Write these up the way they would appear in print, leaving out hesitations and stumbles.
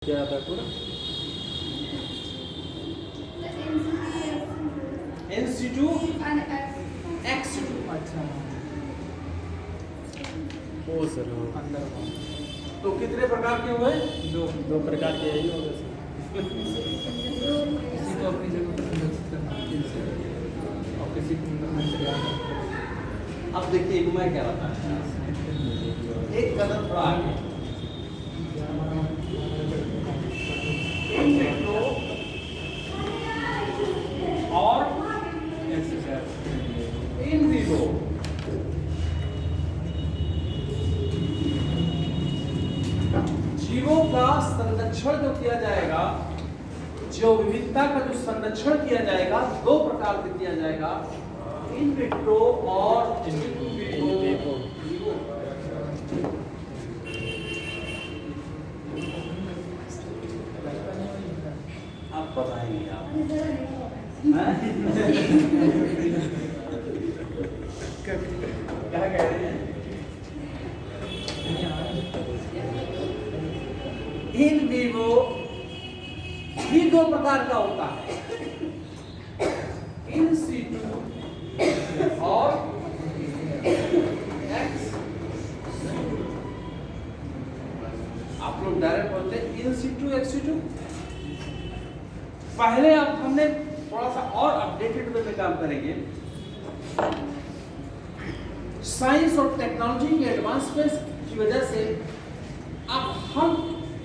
क्या था पूरा NC2 X2। अच्छा वो सर हाँ। अंदर का तो कितने प्रकार के हुए? दो प्रकार के यही होगा सर। किसी को अपनी जगह पर सुरक्षित करना है और किसी को अंदर से बाहर करना। अब देखिए एक मैं क्या बताता एक कदम थोड़ा आगे। इन विट्रो और इन विवो जीवों का संरक्षण जो किया जाएगा, जो विविधता का जो संरक्षण किया जाएगा, दो प्रकार से किया जाएगा, इन विट्रो और इन विवो। आप बताएंगे आप क्या कह रहे हैं? इन विवो भी दो प्रकार का होता है, इन सिटू और एक्स। आप लोग डायरेक्ट बोलते हैं इन सिटू एक्स सिटू। पहले अब हमने थोड़ा सा और अपडेटेड वे में काम करेंगे। साइंस और टेक्नोलॉजी के एडवांसमेंट की वजह से अब हम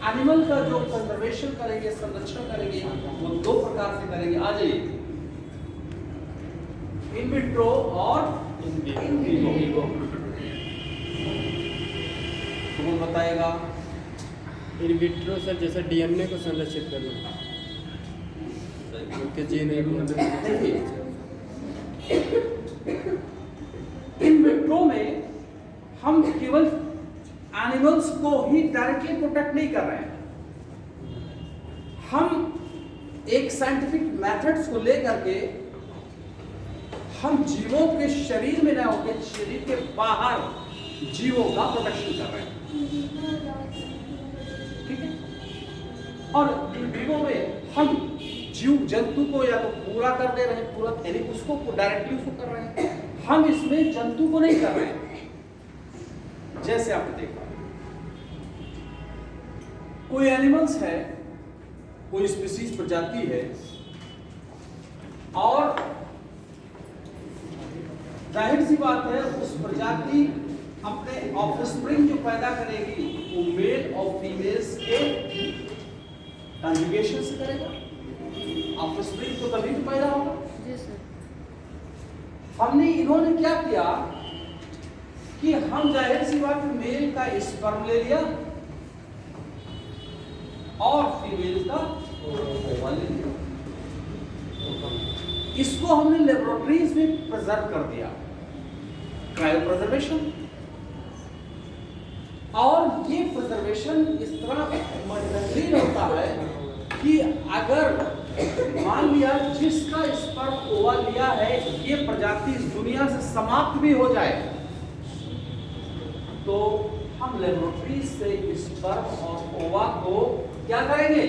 एनिमल का जो कंजर्वेशन करेंगे, संरक्षण करेंगे, वो दो प्रकार से करेंगे। आ जाइए, इन विट्रो और इन विवो। कौन बताएगा? इन विट्रो सर जैसे डीएनए को संरक्षित करना, उनके जीन इन विट्रो में हम केवल एनिमल्स को ही डायरेक्टली प्रोटेक्ट नहीं कर रहे हैं, हम एक साइंटिफिक मेथड्स को लेकर के हम जीवों के शरीर में ना होकर शरीर के बाहर जीवों का प्रोटेक्शन कर रहे हैं। ठीक है? और इन विवो में हम जीव जंतु को या तो पूरा कर दे रहे हैं, पूरा यानी उसको डायरेक्टली उसको कर रहे हैं, हम इसमें जंतु को नहीं कर रहे हैं। जैसे आपने देखा कोई एनिमल्स है, कोई स्पीसीज प्रजाति है, और जाहिर सी बात है उस प्रजाति अपने ऑफस्प्रिंग जो पैदा करेगी वो मेल और फीमेल्स के कंजुगेशन से करेगा। ऑफस्प्रिंग तो तभी तो पैदा होगा। हमने इन्होंने क्या किया कि हम जाहिर सी बात मेल का स्पर्म ले लिया और फीमेल का ओवा ले लिया। इसको हमने लेबोरेटरीज में प्रिजर्व कर दिया, क्रायो प्रिजर्वेशन। और ये प्रिजर्वेशन इस तरह मजबूत होता है कि अगर मान लिया जिसका स्पर्म ओवा लिया है ये प्रजाति इस दुनिया से समाप्त भी हो जाए, तो हम लेबोरेटरी से स्पर्म और ओवा को क्या करेंगे,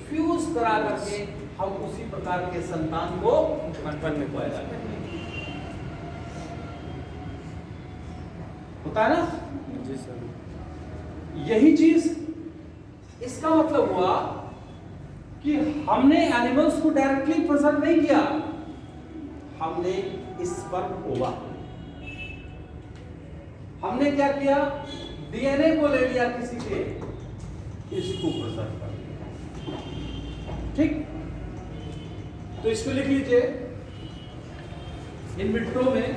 फ्यूज करा करके हम उसी प्रकार के संतान को उत्पन्न पैदा करेंगे। होता है ना? जी सर। यही चीज इसका मतलब हुआ कि हमने एनिमल्स को डायरेक्टली प्रिजर्व नहीं किया, हमने स्पर्म ओवा, हमने क्या किया, डीएनए को ले लिया किसी के, इसको प्रिजर्व कर दिया। ठीक? तो इसको लिख लीजिए, इन विट्रो में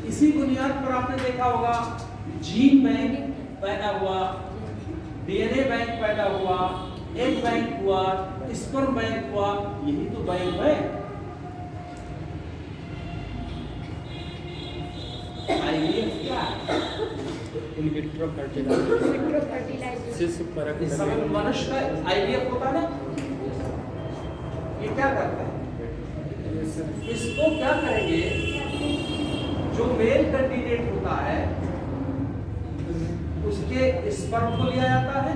इसी बुनियाद पर आपने देखा होगा जीन बैंक पैदा हुआ, डीएनए बैंक पैदा हुआ, एग बैंक हुआ, स्पर्म बैंक हुआ, यही तो बैंक है। आईवीएफ क्या है? इन विट्रो फर्टिलाइजेशन शिशु परक इस समय मनुष्य का आईवीएफ होता है ना, ये क्या करता है? इसको क्या करेंगे, जो मेल कैंडिडेट होता है उसके स्पर्म को लिया जाता है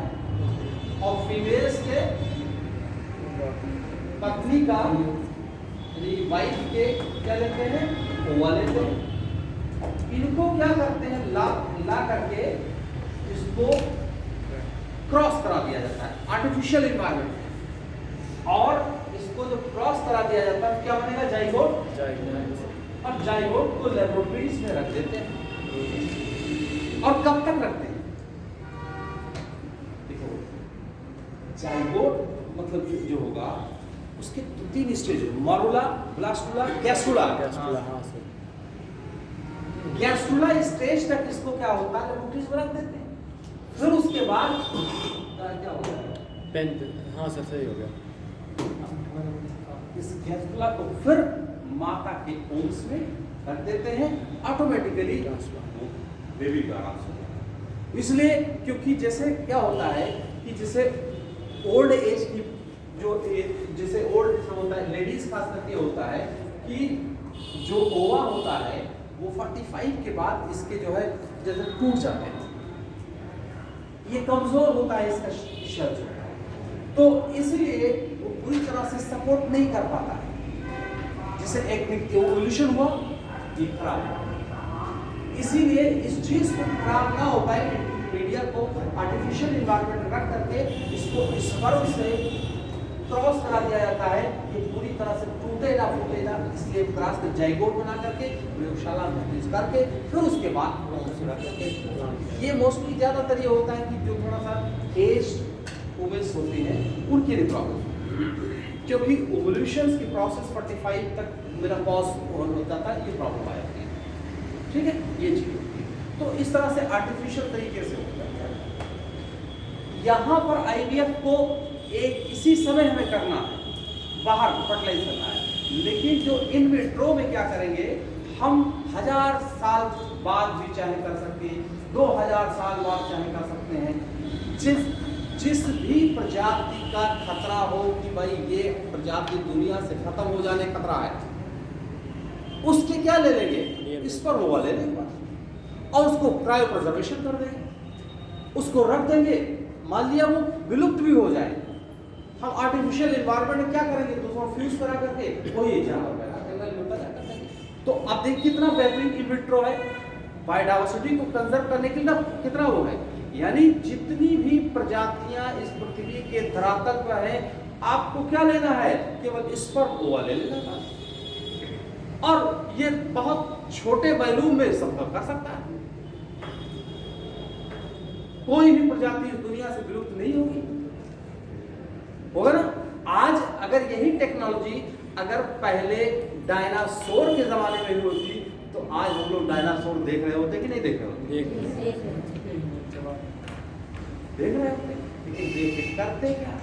फीमेल्स के पत्नी का वाइफ के क्या लेते हैं, ओवा लेते हैं। इनको क्या करते हैं, ला करके इसको क्रॉस करा दिया जाता है आर्टिफिशियल इन्वायरमेंट, और इसको जो क्रॉस करा दिया जाता है क्या बनेगा, जाइगोट। और जाइगोट को लेबोरेटरीज में रख देते हैं। और कब तक रखते हैं, देखो जाइगोट मतलब जो होगा उसके 3 stage, morula, blastula, gastrula. Gastrula stage तक इसको क्या होता है, लेबोरेटरीज में रख देते हैं। फिर उसके बाद क्या होता है, हाँ सर सही हो गया। इस गैस्ट्रुला को फिर माता के ओम्स में रख देते हैं, ऑटोमेटिकली बेबी का आराम से। इसलिए क्योंकि जैसे क्या होता है कि जैसे ओल्ड एज की जो जैसे ओल्ड होता है, लेडीज खास करके होता है कि जो ओवा होता है वो 45 के बाद इसके जो है जैसे टूट जाते हैं, ये कमजोर होता है इसका शरीर, तो इसलिए वो पूरी तरह से सपोर्ट नहीं कर पाता है। जैसे एक एवोल्यूशन हुआ, ये खराब हुआ। इसीलिए इस चीज को खराब ना हो पाए, मीडिया को आर्टिफिशियल इन्वायरमेंट रख करके इसको स्पर्म से क्रॉस करा दिया जाता है, ये पूरी तरह से टूटे ना फूटे ना, इसलिए क्रॉस के जाइगोट बना करके प्रयोगशाला में यूज करके फिर उसके बाद रख करके, ये मोस्टली ज्यादातर ये होता है कि जो थोड़ा सा एज वुमेन्स होती हैं उनके लिए प्रॉब्लम, क्योंकि ओवल्यूशन की प्रोसेस 45 तक मेरा पॉज होता था, ये प्रॉब्लम आ जाती है। ठीक है, ये चीज तो इस तरह से आर्टिफिशियल तरीके से होता है। यहाँ पर आईवीएफ को एक इसी समय हमें करना है, बाहर फर्टिलाइज करना है, लेकिन जो इन विट्रो में क्या करेंगे, हम 1000 साल बाद भी चाहे कर सकते हैं, 2000 साल बाद चाहे कर सकते हैं। जिस भी प्रजाति का खतरा हो कि भाई ये प्रजाति दुनिया से खत्म हो जाने खतरा है, उसके क्या ले लेंगे, इस पर वो ले लेंगे और उसको क्रायो प्रिजर्वेशन कर देंगे, उसको रख देंगे। मान लिया वो विलुप्त भी हो जाए, हम आर्टिफिशियल एनवायरनमेंट में क्या करेंगे, तो उसको फ्यूज करा करके वही जानवर पैदा करेंगे। तो अब देखिए कितना बेहतरीन इन विट्रो है, बायोडाइवर्सिटी को कंजर्व करने के लिए कितना वो है, यानी जितनी भी प्रजातियां इस पृथ्वी के धरातल पर है, आपको क्या लेना है, केवल स्पर्म ओवा ले लेना था, और ये बहुत छोटे वैल्यूम में संभव कर सकता है। कोई भी प्रजाति इस दुनिया से विलुप्त नहीं होगी, होगा ना। आज अगर यही टेक्नोलॉजी अगर पहले डायनासोर के जमाने में भी होती, तो आज हम लोग डायनासोर देख रहे होते कि नहीं देख रहे होते, देख रहे होते, लेकिन देख के करते क्या,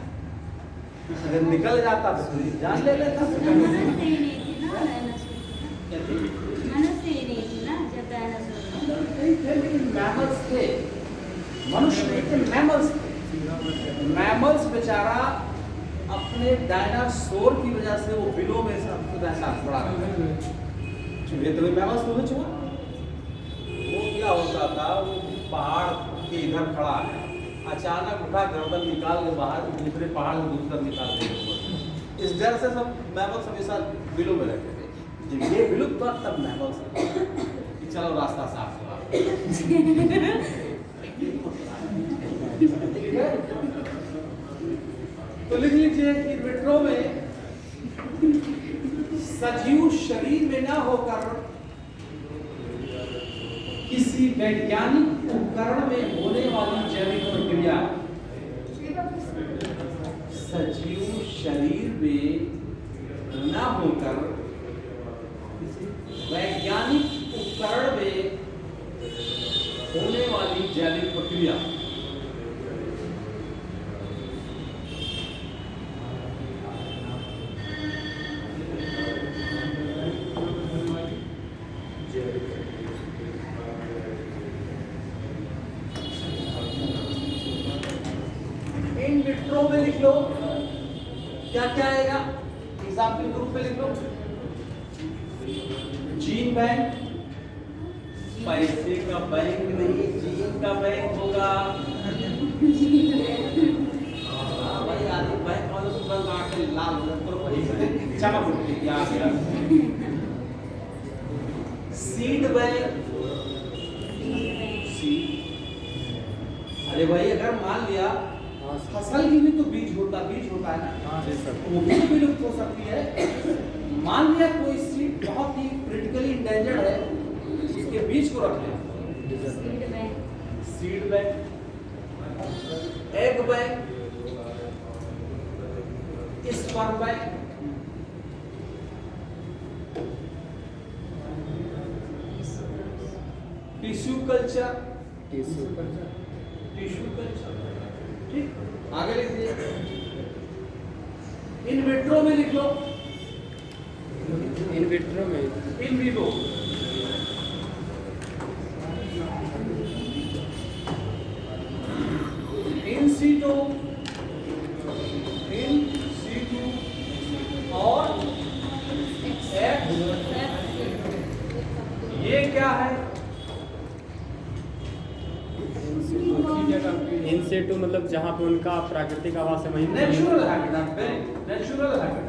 अगर निकल जाता तो जान ले लेता। लेकिन मैमल्स थे, मनुष्य लेकिन मैमल्स थे। मैमल्स बेचारा अपने डायनासोर की वजह से वो बिलों में रहना पड़ा, चूहे तो मैमल्स तो चूहा, वो क्या होता था, वो पहाड़ के इधर खड़ा है, अचानक उठा गर्दन निकाल के बाहर दूसरे पहाड़ में घुसकर निकाल देंगे। इस डर से सब मैमल्स हमेशा बिलों में रहते थे। जब ये विलुप्त हुआ तब मैमल्स कि चलो रास्ता साफ हुआ। तो लिख लीजिए कि विट्रो में सजीव शरीर में ना होकर किसी वैज्ञानिक उपकरण में होने वाली जैविक प्रक्रिया, सजीव शरीर में ना होकर वैज्ञानिक उपकरण में होने वाली जैविक प्रक्रिया इन विट्रो में लिख लो, क्या क्या आएगा, एग्जाम्पल ग्रुप में लिख लो, जीन बैंक, पैसे का बैंक नहीं, जीन का बैंक होगा। चमक उठती थी, आ गया सीड बैंक। अरे भाई अगर मान लिया हाँ सर। फसल की भी तो बीज होता है ना, हाँ जी सर। वो भी तो विलुप्त हो सकती है। मान लिया कोई सीड बहुत ही क्रिटिकली इंडेंजर्ड है, उसके बीज को रख लिया, seed bank, egg bank, sperm bank, tissue culture, ठीक, आगे लिख दीजिए। इन विट्रो में लिख लो, इन विट्रो में, इन विवो, इन सीटो, और ये क्या है? इनसेटू मतलब जहाँ पे उनका प्राकृतिक आवास है वहीं पे। Natural habitat, natural habitat.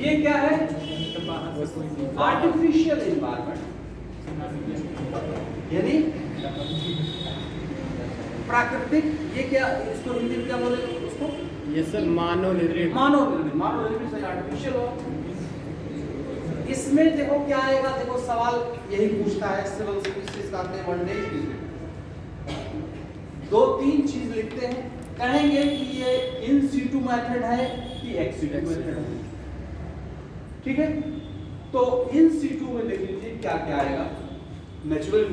ये क्या है? आर्टिफिशियल एनवायरनमेंट, यानी प्राकृतिक। ये क्या, इसको हिंदी में क्या बोले उसको? ये सर मानव निर्मित। मानव निर्मित से आर्टिफिशियल हो। इसमें देखो क्या आएगा, देखो सवाल यही पूछता है सिविल सर्विसेज का, आते हैं वन डे 2-3 चीज लिखते हैं, कहेंगे कि ये इन सीटू मेथड है कि एक्स सीटू मेथड है, ठीक है। तो इन सीटू में लिख लीजिए क्या क्या आएगा, नेचुरल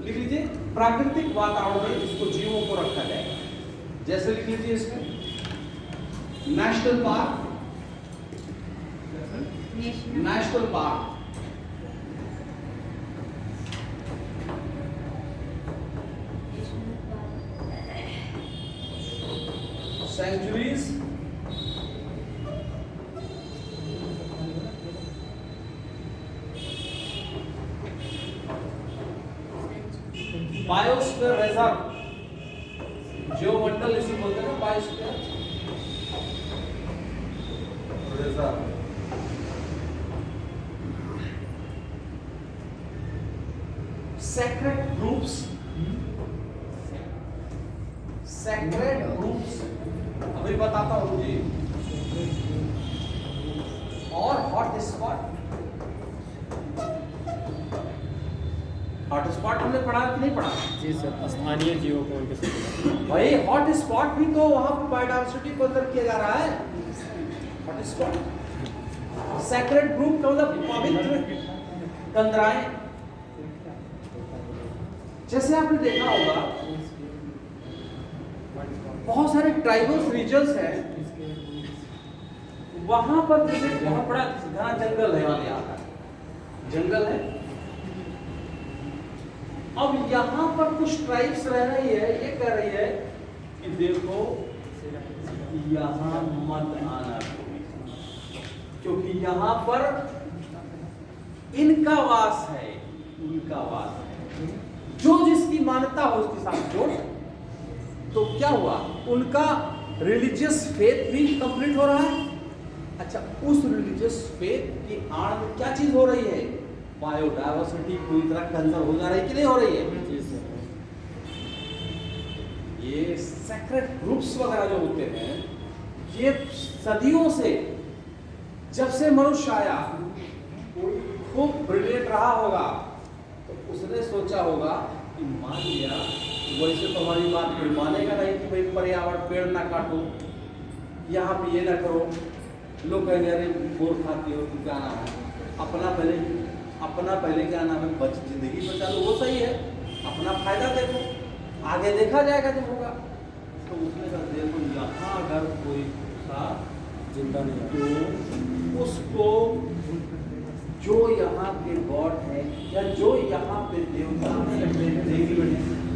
लिख लीजिए, प्राकृतिक वातावरण में इसको जीवों को रखा जाए, जैसे लिख लीजिए इसमें national park, national park, sanctuaries, biosphere reserve, जियोमंडल इसे बोलते हैं ना, biosphere reserve, sacred groups, sacred groups अभी बताता हूँ जी, और हॉट स्पॉट। हॉट स्पॉट हमने पढ़ा कि नहीं पढ़ा? जी सर, स्थानीय जीवों को उनके साथ। भाई हॉट स्पॉट भी तो वहां पर बायोडायवर्सिटी को अंदर किया जा रहा है। हॉट स्पॉट, सैक्रेड ग्रुप का मतलब पवित्र कंदराएं। जैसे आपने देखा होगा बहुत सारे ट्राइबल रीजन्स हैं, वहां पर जैसे बहुत बड़ा घना जंगल है, वहां यहाँ का जंगल है। अब यहाँ पर कुछ ट्राइब्स रह रही है, ये कह रही है कि देखो यहाँ मत आना, क्योंकि यहाँ पर इनका वास है, उनका वास है, जो जिसकी मान्यता हो उसके साथ जोड़। तो क्या हुआ, उनका रिलीजियस फेथ भी कंप्लीट हो रहा है। अच्छा, उस रिलीजियस फेथ की आड़ में क्या चीज हो रही है, बायोडायवर्सिटी पूरी तरह कंजर्व हो जा रही है कि नहीं हो रही है? जी सर। ये सेक्रेट ग्रुप्स वगैरह जो होते हैं, ये सदियों से, जब से मनुष्य आया कोई खूब ब्रिलियंट रहा होगा, तो उसने सोचा होगा कि मान लिया, वैसे तो हमारी बात कोई मानेगा नहीं कि भाई पर्यावरण, पेड़ ना काटो, यहाँ पे ये ना करो। लोग कहेंगे अरे बोर खाती हो तो क्या नाम है, अपना पहले क्या नाम है, बच जिंदगी बचा लो, वो सही है, अपना फायदा देखो, आगे देखा जाएगा जब होगा। तो उसने कहा देखो यहाँ अगर कोई था जिंदा नहीं तो उसको, जो यहाँ के गॉड है या जो यहाँ पे देवता है, देवी है,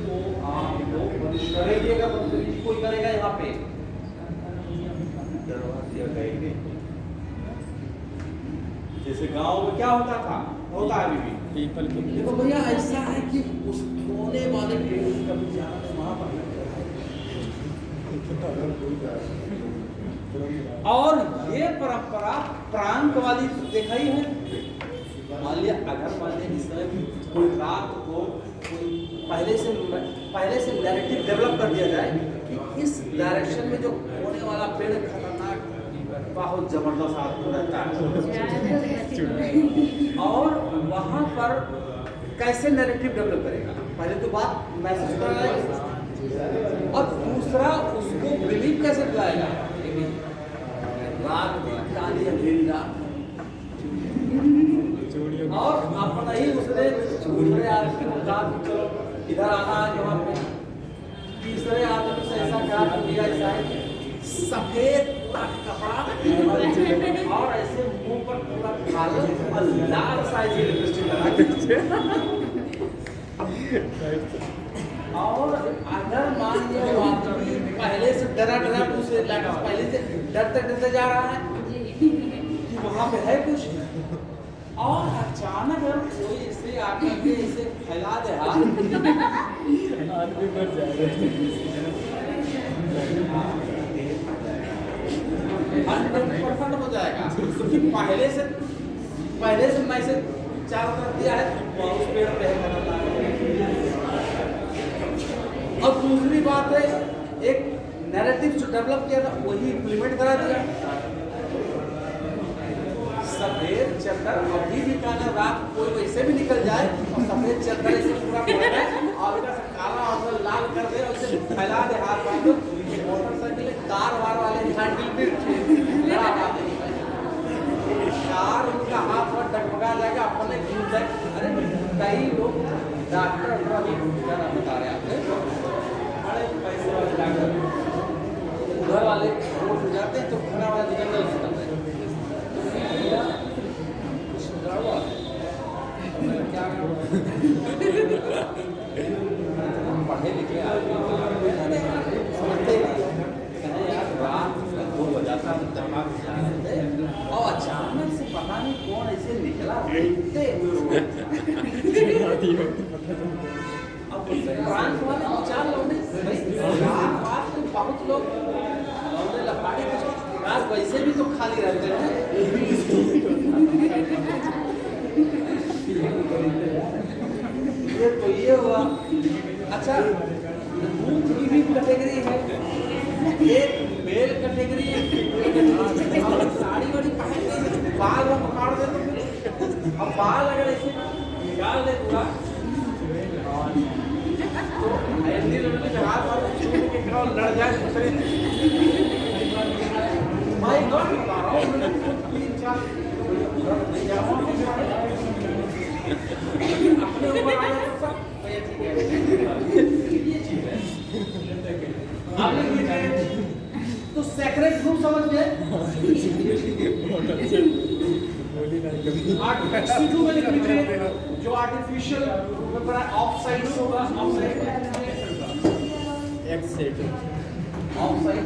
तो आपको पनिश करेगा, बदतमीजी कोई करेगा यहाँ पे, दरवाजे कहेंगे। जैसे गांव में क्या होता था, होता है अभी भी, पीपल के। देखो भैया ऐसा है कि उस कोने वाले पेड़ कभी जाना तो वहां पर और ये परंपरा प्रांत वाली देखा ही है। मान लिया अगर मान लिया इस समय कोई रात को कोई पहले से नैरेटिव डेवलप कर दिया जाए कि इस डायरेक्शन में जो होने वाला पेड़ खतरनाक बहुत जबरदस्त आदमी रहता है, और वहां पर कैसे नैरेटिव डेवलप करेगा। पहले तो बात मैसेज कराएगा, और दूसरा उसको बिलीव कैसे दिलाएगा। रात में काली अंधेरी रात, और अपना ही उसने दूसरे आदमी को कहा कि चलो इधर आना है वहाँ पे, तीसरे आदमी से ऐसा कहा कि मेरा ऐसा है सफेद पूरा कपड़ा और ऐसे मुंह पर पूरा काला और लाल साइज की लिपस्टिक लगा, और अगर मान लिया वो आदमी पहले से डरा उसे लगा, पहले से डरते जा रहा है कि वहाँ पे है कुछ, और अचानक अगर कोई इसे आकर के इसे फैला दे आदमी मर जाएगा। 100% हो जाएगा, क्योंकि पहले से मैसेज चारों तरफ दिया है उस पेड़ पे है। और दूसरी बात है एक नैरेटिव जो डेवलप किया था वही इम्प्लीमेंट करा दिया। सफेद चद्दर अभी भी कहना रात कोई वैसे भी निकल जाए और सफेद चद्दर ऐसे पूरा पड़े और इधर से काला और लाल कर दे और इसे फैला दे हाथ बांध दो, मोटरसाइकिल कार वार वाले हैंडल पे लड़ा पाते नहीं, कार उनका हाथ पर डगमगा जाएगा, अपने घूम जाए। अरे कई लोग डॉक्टर अभी बता रहे आपसे बड़े पैसे वाले डॉक्टर उधर वाले रोड जाते हैं तो खड़ा वाला जंगल से करते हैं। पढ़े लिखे समझते यार रात 2 बजाता और अचानक से पता नहीं कौन ऐसे निकला अब प्रांत वाले 4 लोग बहुत लोग लपाड़ी रात वैसे भी तो खाली रहते हैं। ये हुआ। अच्छा, दूध की भी कैटेगरी है, एक मेल कैटेगरी है, साड़ी वाड़ी पहन के बाल वो पकड़ दे तो अब बाल अगर ऐसे निकाल दे पूरा तो हिंदी लोगों के हाथ और छूट के खड़ा लड़ जाए दूसरे। माय गॉड बता रहा हूँ 3-4 अपने ऊपर आ जाए सब ये ठीक है, ये चीज है। आपने लिखे तो सेक्रेट ग्रुप समझ गए। आर्टिफिशियल में लिख लीजिए जो आर्टिफिशियल ऊपर ऑफ साइड होगा, of side x side of side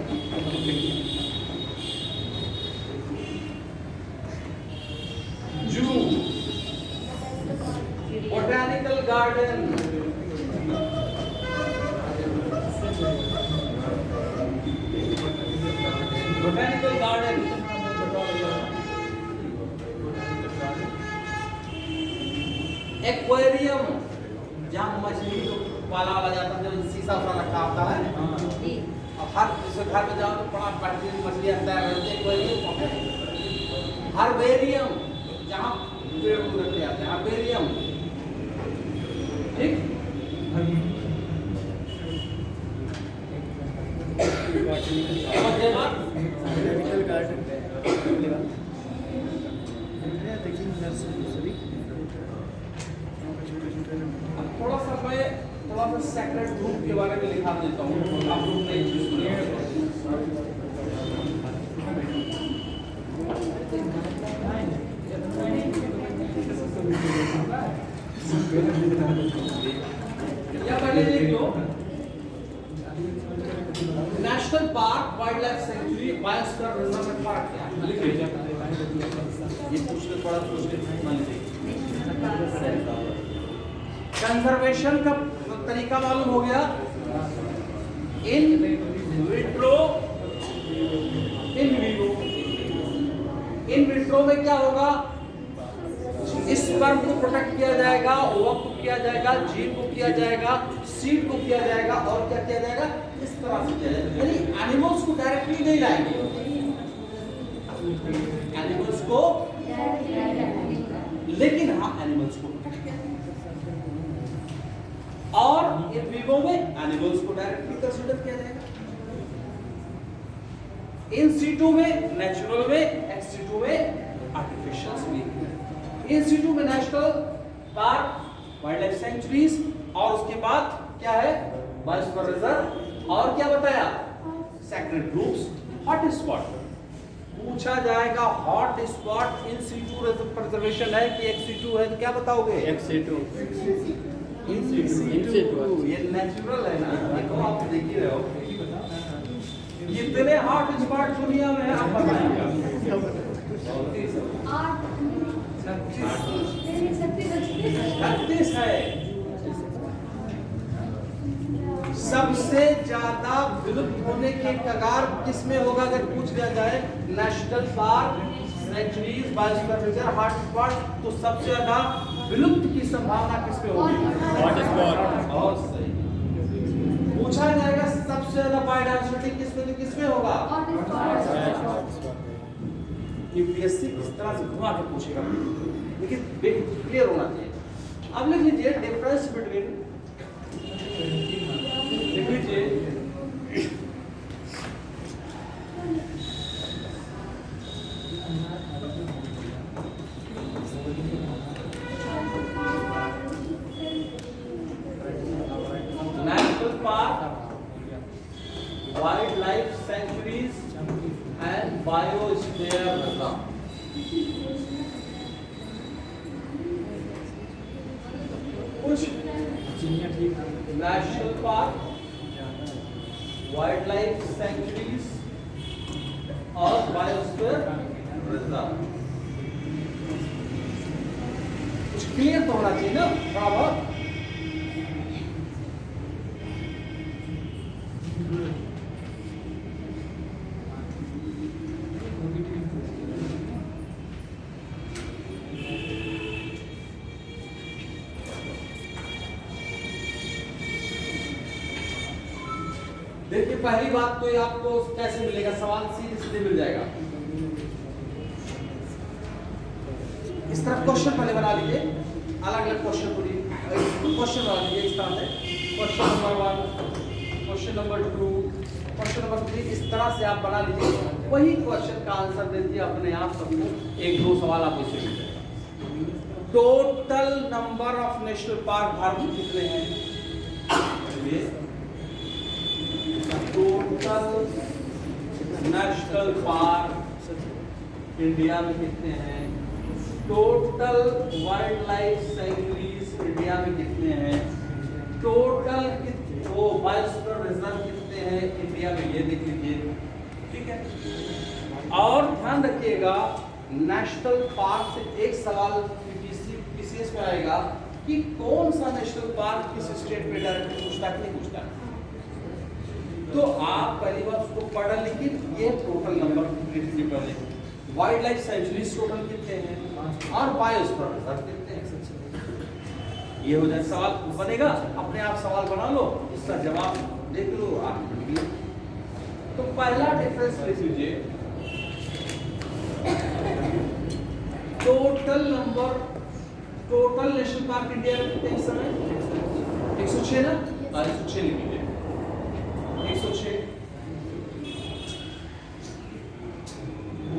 जू botanical garden, botanical garden, aquarium जहाँ मछली पाला वाला जाता है, जो शीशा सा रखा होता है और हर जैसे घर में जाओ तो बड़ा बेहतरीन मछली आता है, एक्वेरियम। हर्बेरियम जहाँ पेड़ रखे जाते हैं, हर्बेरियम ठीक। बॉटनिकल गार्डन थोड़ा सा सेक्रेट ग्रुप के बारे में लिखा देता हूँ, आप लोग नई चीज या पहले लिख लो national park, wildlife sanctuary, biosphere reserve park क्या लिख लीजिए। ये पूछने पड़ा तो उसके मान लीजिए। कंजर्वेशन का तरीका मालूम हो गया, इन विट्रो में क्या होगा, स्पर्म को प्रोटेक्ट किया जाएगा, ओवम को किया जाएगा, जीन को किया जाएगा, सीड को किया जाएगा, और क्या किया जाएगा, इस तरह से किया जाएगा। यानी एनिमल्स को डायरेक्टली नहीं लाएंगे, एनिमल्स को, लेकिन हाँ एनिमल्स को प्रोटेक्ट किया जाएगा। और इन विवो में एनिमल्स को डायरेक्टली कंसीडर किया जाएगा, इन सीटू में नेचुरल में, एक्स सीटू में आर्टिफिशियल में। इन सीटू में national park, wildlife sanctuaries, और उसके बाद क्या है, बायोस्फीयर रिजर्व, और क्या बताया, सेक्रेड ग्रुप्स, हॉट स्पॉट। पूछा जाएगा hot spot in situ preservation है कि एक्स सीटू है, तो क्या बताओगे, एक्स सीटू, इन सीटू। ये नेचुरल है ना, ये तो आप देख ही रहे हो। इतने हॉट स्पॉट दुनिया में है, आप बताएंगे 36 है। सबसे ज्यादा विलुप्त होने के कगार किसमें होगा अगर पूछ लिया जाए, national park, sanctuaries, biosphere reserve, hot spot, तो सबसे ज्यादा विलुप्त की संभावना किसमें होगी, हॉट स्पॉट। बहुत सही। पूछा जाएगा सबसे ज्यादा बायोडायवर्सिटी किसमें, तो किसमें होगा, यूपीएससी इस तरह से घुमा के पूछेगा, लेकिन क्लियर होना चाहिए। अब लिख लीजिए डिफरेंस बिटवीन, लिख लीजिए national park, wildlife sanctuaries and biosphere reserve. कुछ national park, wildlife sanctuaries और बायोस्फीयर रिजर्व, कुछ क्लियर तो होना चाहिए ना थोड़ा बहुत। देखिए पहली बात तो ये आपको कैसे मिलेगा, सवाल सीधे सीधे मिल जाएगा। इस तरह क्वेश्चन पहले बना लीजिए, अलग अलग क्वेश्चन क्वेश्चन बना लीजिए इस तरह से, question number 1, question number 2, question number 3, इस तरह से आप बना लीजिए। वही क्वेश्चन का आंसर दे दीजिए अपने आप, सबको 1-2 सवाल आपको इससे मिल जाएगा। Total number of national park Bharat में कितने हैं, टोटल नेशनल पार्क इंडिया में कितने हैं, total wild life sanctuaries India में कितने हैं, टोटल वो बायोस्फीयर रिजर्व कितने हैं इंडिया में, ये देख लीजिए, ठीक है। और ध्यान रखिएगा नेशनल पार्क से एक सवाल पीसीएस में आएगा कि कौन सा नेशनल पार्क किस स्टेट में डायरेक्टली पूछता है, नहीं पूछता, तो आप पहली बार उसको पढ़ लेकिन ये टोटल नंबर लिख लीजिए पहले, वाइल्ड लाइफ सेंचुरीज टोटल कितने हैं और बायोस्फीयर रिजर्व कितने हैं, ये हो जाए सवाल बनेगा। अपने आप सवाल बना लो, इसका जवाब देख लो आप। तो पहला डिफरेंस लिख लीजिए, total number, total national park India में कितने इस समय, 106 ना, 106 लिख लीजिए, 106।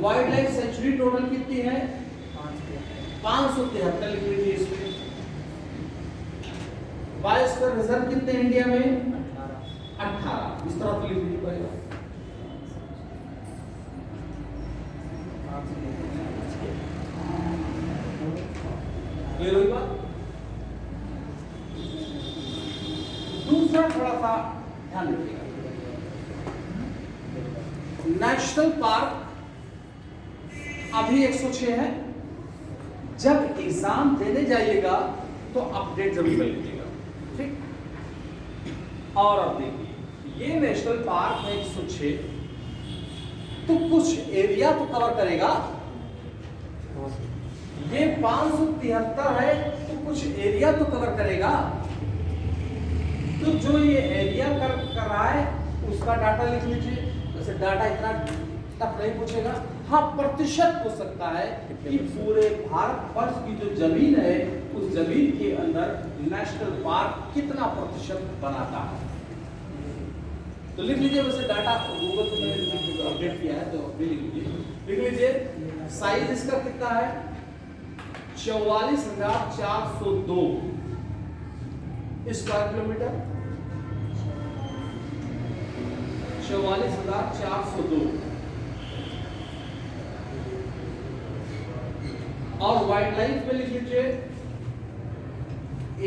वाइल्ड लाइफ सेंचुरी टोटल कितनी है, 573 लिख लीजिए इसमें। बायोस्फीयर रिजर्व कितने इंडिया में, 18, इस तरह लिख लीजिए पहले। क्लियर हुई बात। दूसरा थोड़ा सा ध्यान रखिएगा, नेशनल पार्क अभी 106 है, जब एग्जाम देने जाइएगा तो अपडेट जरूर कर लीजिएगा, ठीक। और अब देखिए ये नेशनल पार्क है 106, तो कुछ एरिया तो कवर करेगा, हाँ सर। ये 573 है तो कुछ एरिया तो कवर करेगा। तो जो ये एरिया कर रहा है उसका डाटा लिख लीजिए। वैसे डाटा इतना टफ नहीं पूछेगा, हाँ प्रतिशत हो सकता है कि पूरे भारत वर्ष की जो जमीन है उस जमीन के अंदर नेशनल पार्क कितना प्रतिशत बनाता है, तो लिख लीजिए। वैसे डाटा गूगल पे मैंने अपडेट किया है तो भी लिख लीजिए। साइज इसका कितना है 44,402 स्क्वायर किलोमीटर, 44,402। और वाइल्ड लाइफ में लिख लीजिए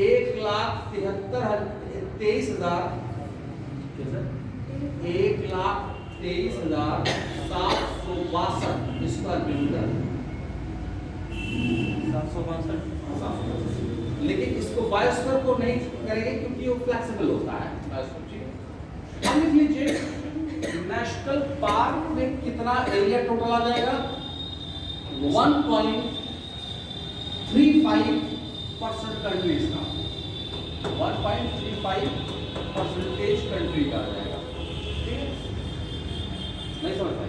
1,23,762 स्क्वायर किलोमीटर, 762। लेकिन इसको बायोस्फीयर को नहीं करेंगे क्योंकि वो फ्लेक्सिबल होता है बायोस्फीयर। अब लिख लीजिए नेशनल पार्क में कितना एरिया टोटल आ जाएगा 1.35% कंट्रीज का, 1.35% कंट्री का आ जाएगा। ठीक है, नहीं समझ पाए?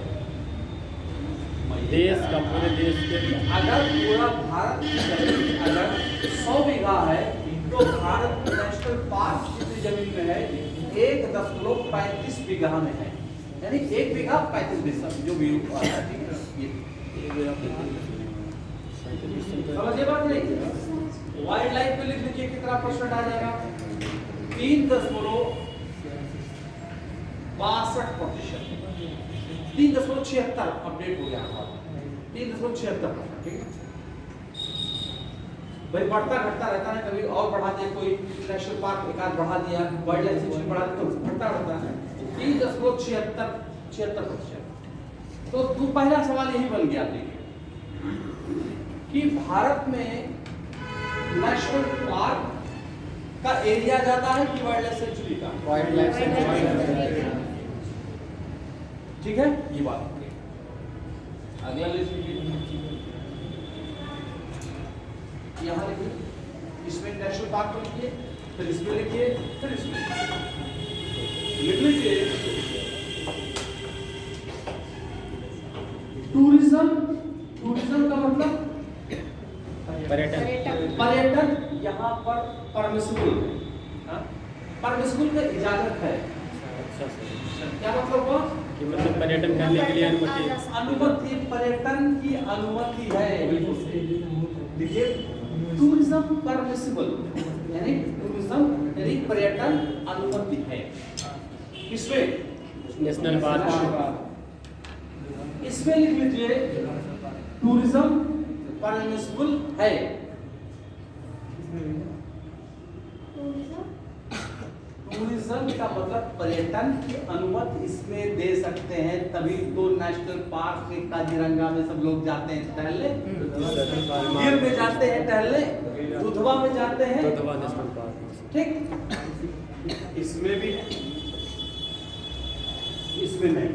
देश का, पूरे देश के अगर पूरा भारत की जमीन अगर 100 बीघा है तो भारत नेशनल पार्क जितनी जमीन में है 1.35 बीघा में है, यानी 1 बीघा 35 बीघा जो भी आता है। ठीक है, समझिए बात नहीं? वाइल्ड लाइफ पे लिख लीजिए कितना परसेंट आ जाएगा 3.62%, 3.76 अपडेट हो गया 3.76%। ठीक है भाई, बढ़ता घटता रहता है, कभी और बढ़ा दिया कोई नेशनल पार्क एक आध बढ़ा दिया, वाइल्ड लाइफ सेंचुरी बढ़ा दिया तो घटता रहता है 3.76%। तो तू पहला सवाल यही बन गया देखिए कि भारत में नेशनल पार्क का एरिया ज्यादा है कि वाइल्ड लाइफ सेंचुरी का? Wild life sanctuary. ठीक है, ये बात। अगला लिस्ट यहाँ लिखिए, इसमें नेशनल पार्क को लिखिए, फिर इसमें लिखिए, फिर इसमें लिख लीजिए। टूरिज्म का मतलब पर्यटन यहाँ पर परमिसिबल है, परमिसिबल का इजाजत है। अच्छा सर, क्या मतलब हुआ कि मतलब पर्यटन करने के लिए अनुमति, पर्यटन की अनुमति है। बिल्कुल देखिए, टूरिज्म परमिसिबल यानी टूरिज्म यानी पर्यटन अनुमति है। इसमें नेशनल पार्क इसमें लिख लीजिए टूरिज्म परमिसिबल है। टूरिज्म का मतलब पर्यटन की अनुमति इसमें दे सकते हैं, तभी तो नेशनल पार्क में काजीरंगा में सब लोग जाते हैं टहलने, गिर में जाते हैं टहलने, दुधवा में जाते हैं। Dudhwa national park. ठीक, इसमें भी है, इसमें नहीं।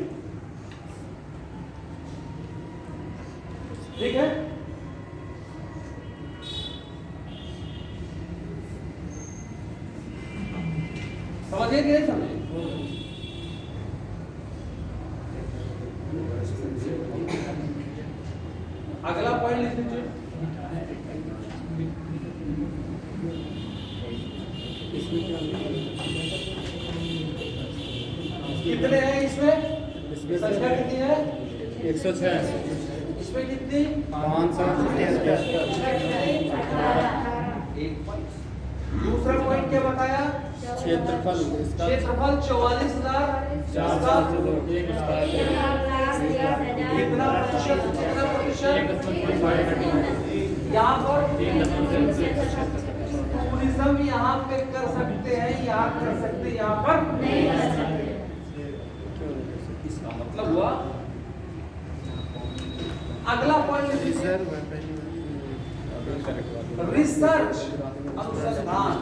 ठीक है, समझे कि नहीं समझे? अगला पॉइंट लिख लीजिए। कितने हैं इसमें? संख्या कितनी है? 106। इसमें कितनी? 500। दूसरा पॉइंट क्या बताया? क्षेत्रफल, क्षेत्रफल 44,000 कितना प्रतिशत? यहाँ पर टूरिज्म यहाँ पे कर सकते हैं, यहाँ कर सकते हैं, यहाँ पर नहीं कर सकते। इसका मतलब हुआ। अगला पॉइंट रिसर्च अनुसंधान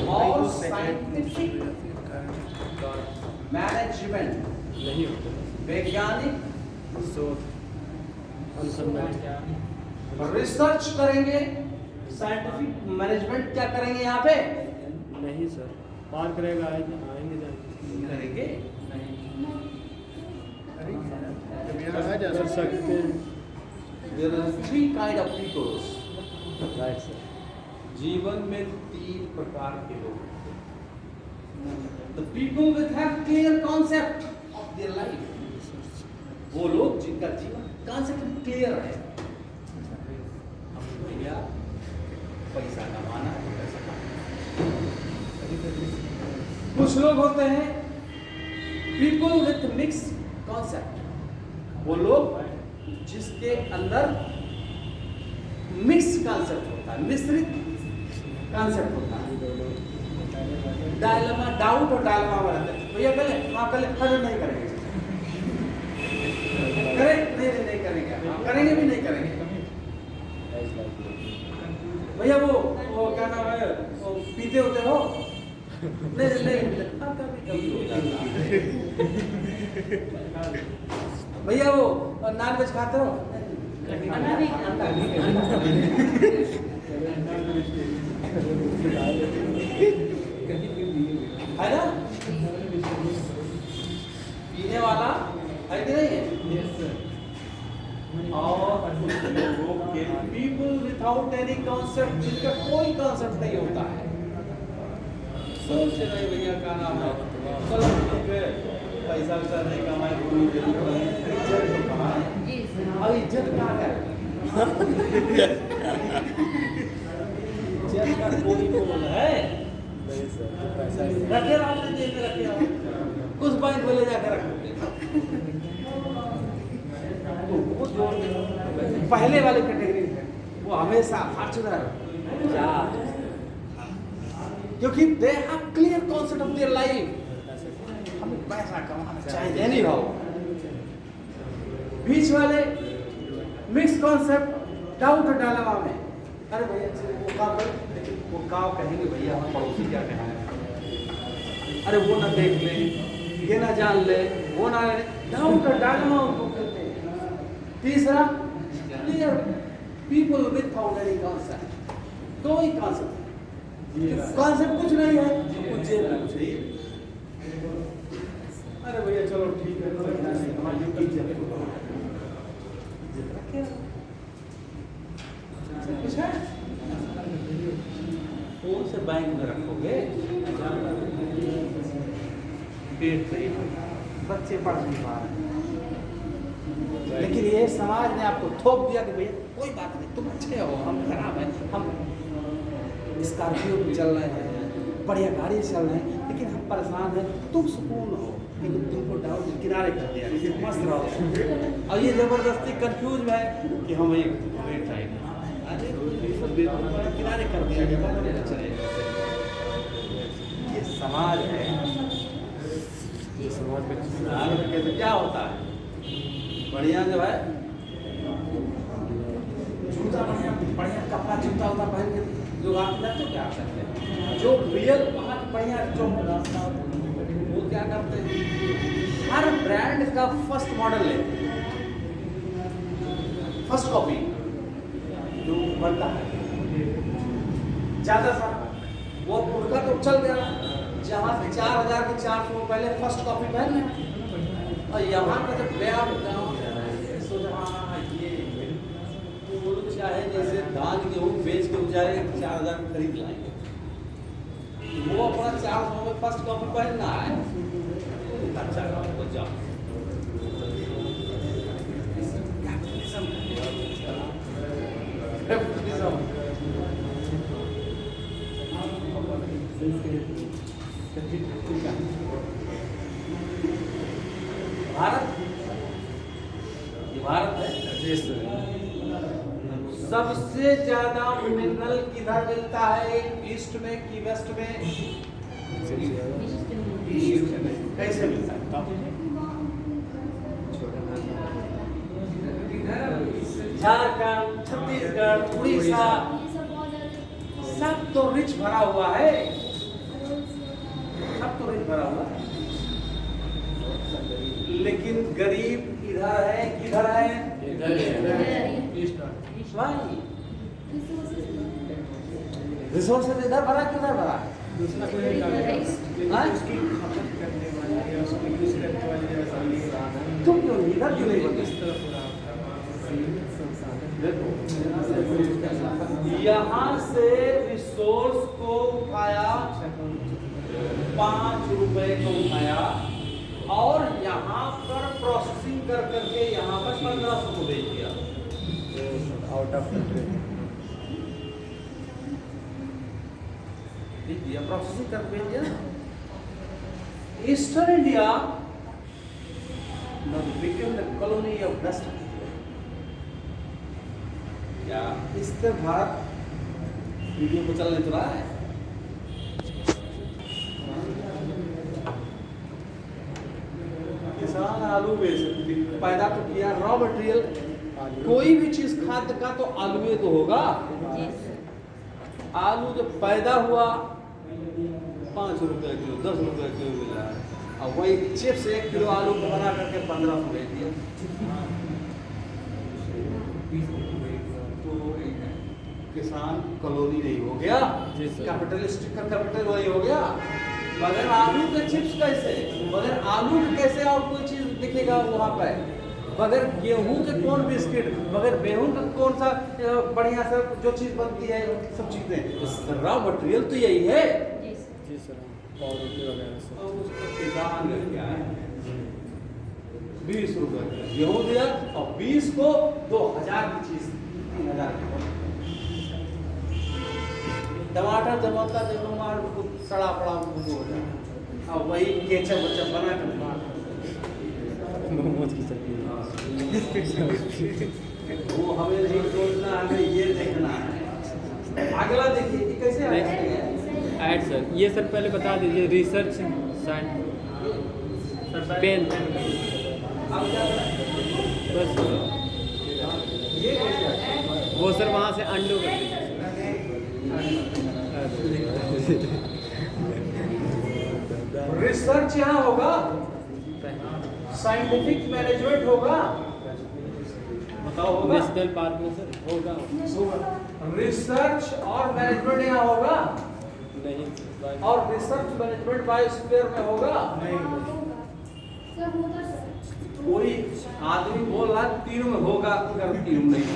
और साइंटिफिक मैनेजमेंट, नहीं होता वैज्ञानिक अनुसंधान रिसर्च करेंगे, साइंटिफिक मैनेजमेंट क्या करेंगे यहाँ पे नहीं सर, पार करेगा आएंगे जाएंगे करेंगे। कर सकते हैं। There are three kind of people. Right sir. जीवन में 3 प्रकार के लोग। The people that have clear concept of their life. वो लोग जिनका जीवन कॉन्सेप्ट क्लियर है। हम भैया पैसा कमाना है, पैसा कमाना। कुछ लोग होते हैं people with mixed concept. वो लोग जिसके अंदर मिक्स कॉन्सेप्ट होता है, मिश्रित कॉन्सेप्ट होता है। डायलमा, डाउट और डायलमा में रहते हैं। भैया करें, हाँ करें, अरे नहीं करेंगे, करें नहीं करेंगे, हाँ करेंगे भी नहीं करेंगे। भैया वो क्या नाम है, वो पीते होते हो? नहीं, हाँ कभी हो जाता है। भैया वो नॉनवेज खाते हो? है ना? पीने वाला है कि नहीं है? और लोगों के पीपल विदाउट एनी कॉन्सेप्ट, जिनका कोई कॉन्सेप्ट नहीं होता है, सोच रहे भैया का नाम है, चलो ठीक है, पैसा वैसा नहीं कमाए, कोई जरूरत नहीं, इज्जत तो कमाए। अब इज्जत कहाँ है? इज्जत का कोई मोल है? नहीं सर, पैसा रखे रहो अपने जेब में, रखे रहो, कुछ बैंक में ले जाकर रखो। तो वो जो पहले वाली कैटेगरी है वो हमेशा फॉर्च्यूनर, क्योंकि they have clear concept of their life. हमें पैसा कमाना चाहिए नहीं हो। बीच वाले मिक्स कॉन्सेप्ट, डाउट और डायलेमा में, अरे भैया वो गाँव कहेंगे भैया हम पड़ोसी क्या कहेंगे, अरे वो ना देख ले, ये ना जान ले, वो ना, डाउट और डायलेमा उनको कहते हैं। तीसरा clear people without any concept, कोई कॉन्सेप्ट कुछ नहीं है, कुछ जेब में कुछ नहीं। अरे भैया चलो ठीक है, हमारी इज्जत रखे कुछ है, कौन से बैंक में रखोगे? पेट नहीं, बच्चे पढ़ नहीं पा रहे, लेकिन ये समाज ने आपको थोप दिया कि भैया कोई बात नहीं, तुम अच्छे हो, हम खराब हैं, हम स्कॉर्पियो पे चल रहे हैं, बढ़िया गाड़ी चल रहे हैं, लेकिन हम परेशान हैं, तुम सुकून हो, लेकिन तुमको डाउट किनारे कर दिया, मस्त रहो। और ये जबरदस्ती कंफ्यूज है कि हम एक टाइम, अरे किनारे कर दिया गया। ये समाज है, ये समाज में तो क्या होता है, बढ़िया जो है जूता, बढ़िया कपड़ा जूता होता पहन के लोग आते जाते, क्या करते हैं, जो रियल बढ़िया जो वो क्या करते हैं, हर ब्रांड का फर्स्ट मॉडल लेते हैं, फर्स्ट कॉपी जो बनता है ज्यादा सा, वो उनका तो चल गया, जहाँ 4000 की 400 पहले फर्स्ट कॉपी पहन लें, और यहाँ का जब गया वो लोग चाहे जैसे धान गेहूँ बेच के बेचारे 4000 में खरीद लाएंगे, वो अपना 400 में फर्स्ट कॉपी पहनना है, अच्छा काम को जाओ। भारत, ये भारत है, सबसे ज्यादा मिनरल किधर मिलता है, ईस्ट में कि वेस्ट में? ईस्ट में। कैसे मिलता है? झारखंड, छत्तीसगढ़, उड़ीसा, सब तो रिच भरा हुआ है, सब तो रिच भरा हुआ है, लेकिन गरीब इधर है, किधर है? ईस्ट और रिसोर्सेज इधर भरा किधर भरा? दूसरा कोई काम हाँ? उसकी खपत करने वाली या उसको यूज करने वाली संसाधन तुम क्यों इधर क्यों नहीं इस बनते? तरफ पूरा सीमित संसाधन देखो यहाँ से रिसोर्स को उठाया 5 रुपए को उठाया और यहाँ पर प्रोसेसिंग कर करके यहाँ पर 1500 को बेच दिया। Out of country. बेच दिया, प्रोसेसिंग कर बेच दिया। Eastern India became the colony of West India. क्या इससे भारत वीडियो को चलने तो रहा है? किसान आलू पैदा तो किया, रॉ मटेरियल कोई भी चीज खाद्य का तो आलू तो होगा। आलू जब पैदा हुआ 5 रुपए किलो 10 रुपए किलो मिल रहा है, और वही चिप्स 1 किलो आलू को बना करके 1500 बेच दिया। तो किसान कॉलोनी नहीं हो गया, कैपिटलिस्ट का कैपिटल वही हो गया। बगैर आलू के चिप्स कैसे, बगैर आलू के कैसे और कोई चीज दिखेगा वहाँ पे? बगैर गेहूं के कौन बिस्किट, बगैर गेहूं का कौन सा बढ़िया सा जो चीज बनती है, सब चीजें रॉ मटेरियल तो यही है। जी सर, पावरोटी वगैरह सब। और उसको किसान ने क्या है 20 रुपए गेहूं दिया और 20 को 2000 की चीज 3000 की। टमाटर जमाता जब मार को सड़ा पड़ा हो जाता, और वही केचप वचप बना कर मोमोज की चटनी। वो हमें नहीं सोचना, हमें ये देखना है। अगला देखिए कि कैसे ऐड सर, ये सर पहले बता दीजिए रिसर्च पेन अब क्या बस ये कैसे वो सर वहाँ से अंडू कर दीजिए। रिसर्च यहाँ होगा, साइंटिफिक मैनेजमेंट होगा, बताओ होगा? नेशनल पार्क में सर होगा रिसर्च और मैनेजमेंट यहाँ होगा, नहीं और रिसर्च मैनेजमेंट बायोस्फीयर में होगा। कोई आदमी बोल रहा है तीनों में होगा, अगर तीनों में नहीं।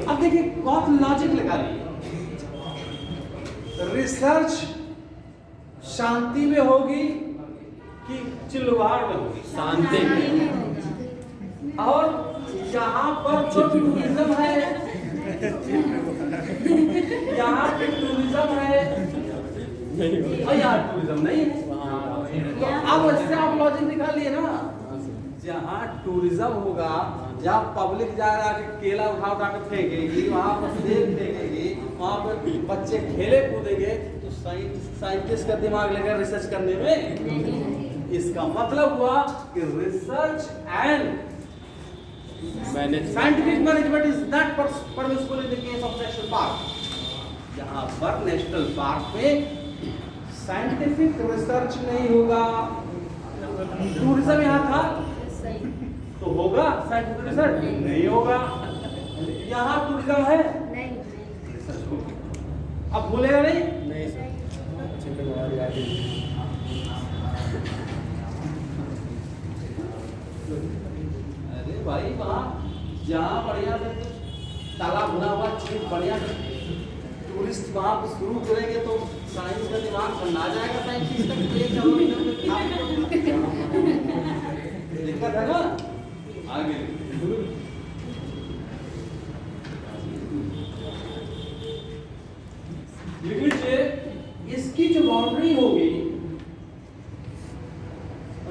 अब देखिए बहुत लॉजिक लगा रही है। रिसर्च शांति में होगी कि चिल्लवाड़ में होगी? शांति में। और यहाँ पर जो टूरिज्म है, यहाँ पे टूरिज्म है और यहाँ टूरिज्म नहीं है। अब वैसे आप लॉजिक निकाल लिए ना, जहाँ टूरिज्म होगा, जहाँ पब्लिक जा के केला उठा के फेंकेगी, वहाँ पर सेब फेंकेगी, वहाँ पर बच्चे खेले कूदेंगे, तो साइंटिस्ट का दिमाग लगेगा रिसर्च करने में। इसका मतलब हुआ कि research and scientific management is not permissible in the case of national park. यहाँ पर नेशनल पार्क में साइंटिफिक रिसर्च नहीं होगा। टूरिज्म यहाँ था तो होगा साइंटिफिक रिसर्च? नहीं होगा। यहाँ टूरिज्म है, रिसर्च होगा। अब भूलेगा नहीं? नहीं सर, चिल्लवाड़ याद है। अरे भाई वहाँ जहाँ बढ़िया से तालाब भुना हुआ चीज बढ़िया से टूरिस्ट वहाँ पे शुरू करेंगे तो साइंस का दिमाग ठंडा जाएगा। साइंटिस्ट का एक दिक्कत है ना आगे। इसकी जो बाउंड्री होगी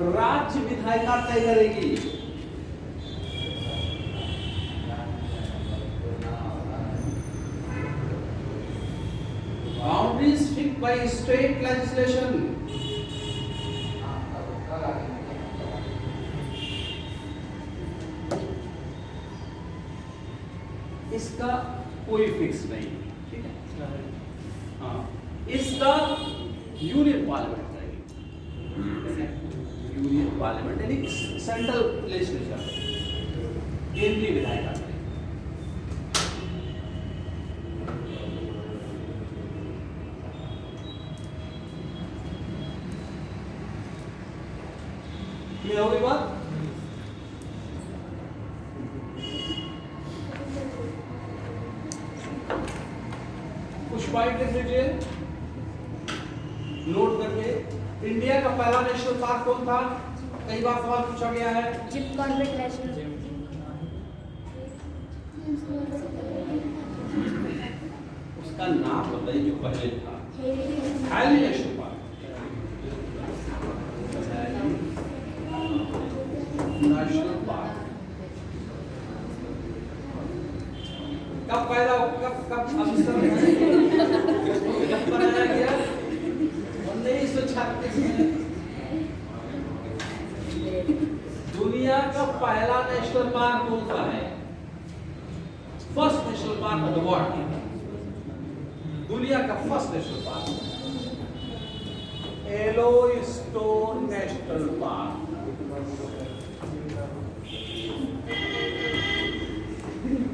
राज्य विधायिका तय करेगी। Boundaries fixed by state legislation. इसका कोई फिक्स नहीं, ठीक है? हाँ, इसका यूनियन पार्लियामेंट करेगी। यूनियन पार्लियामेंट यानी सेंट्रल लेजिस्लेचर, केंद्रीय विधायिका। क्लियर हो गई बात? कुछ पॉइंट लिख लीजिए नोट करके। इंडिया का पहला नेशनल पार्क कौन था? कई बार सवाल पूछा गया है। Jim Corbett national. उसका नाम बताइए जो पहले था। Hailey national park. National park कब पैदा कब बनाया गया? 1936 में। दुनिया का पहला नेशनल पार्क कौन सा है? First national park of the world, दुनिया का first national park Yellowstone national park.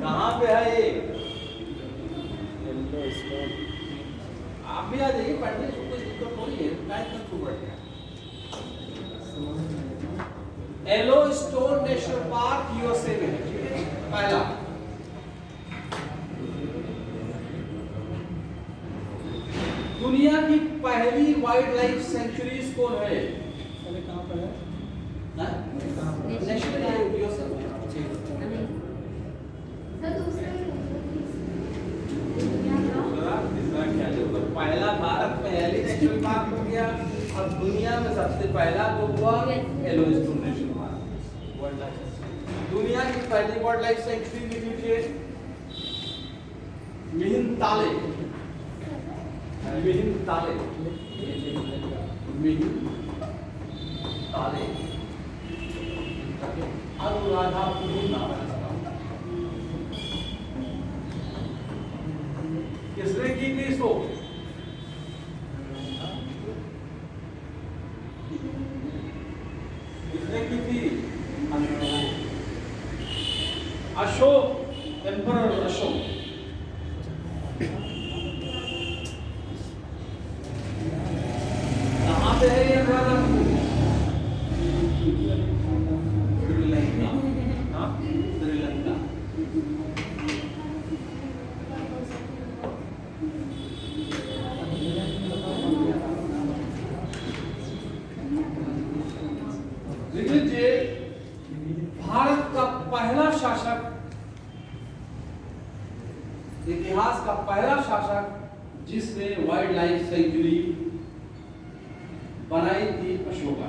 कहां पे है ये? आप भी आ जाइए पढ़ने, कोई दिक्कत नहीं है, टाइम तक तो बढ़ गया। येलोस्टोन नेशनल पार्क यूएसए में है, ठीक है? पहला। दुनिया की पहली वाइल्ड लाइफ सेंचुरीज कौन है? कहां पर है? नेशनल यूएसए में। पहला भारत में पहली नेशनल पार्क हो गया और दुनिया में सबसे पहला तो हुआ येलोस्टोन नेशनल पार्क। दुनिया की पहली वाइल्ड लाइफ सेंचुरी लिख लीजिए मिहिंताले। मिहिंताले अनुराधापुर नाम है इसका। किसने की थी इसको? किसने की थी? अशोक, एम्परर अशोक। कहां पे है ये अनुराधापुर? श्रीलंका। हाँ, श्रीलंका। लीजिए भारत का पहला शासक, इतिहास का पहला शासक जिसने वाइल्ड लाइफ सेंचुरी बनाई थी, अशोका।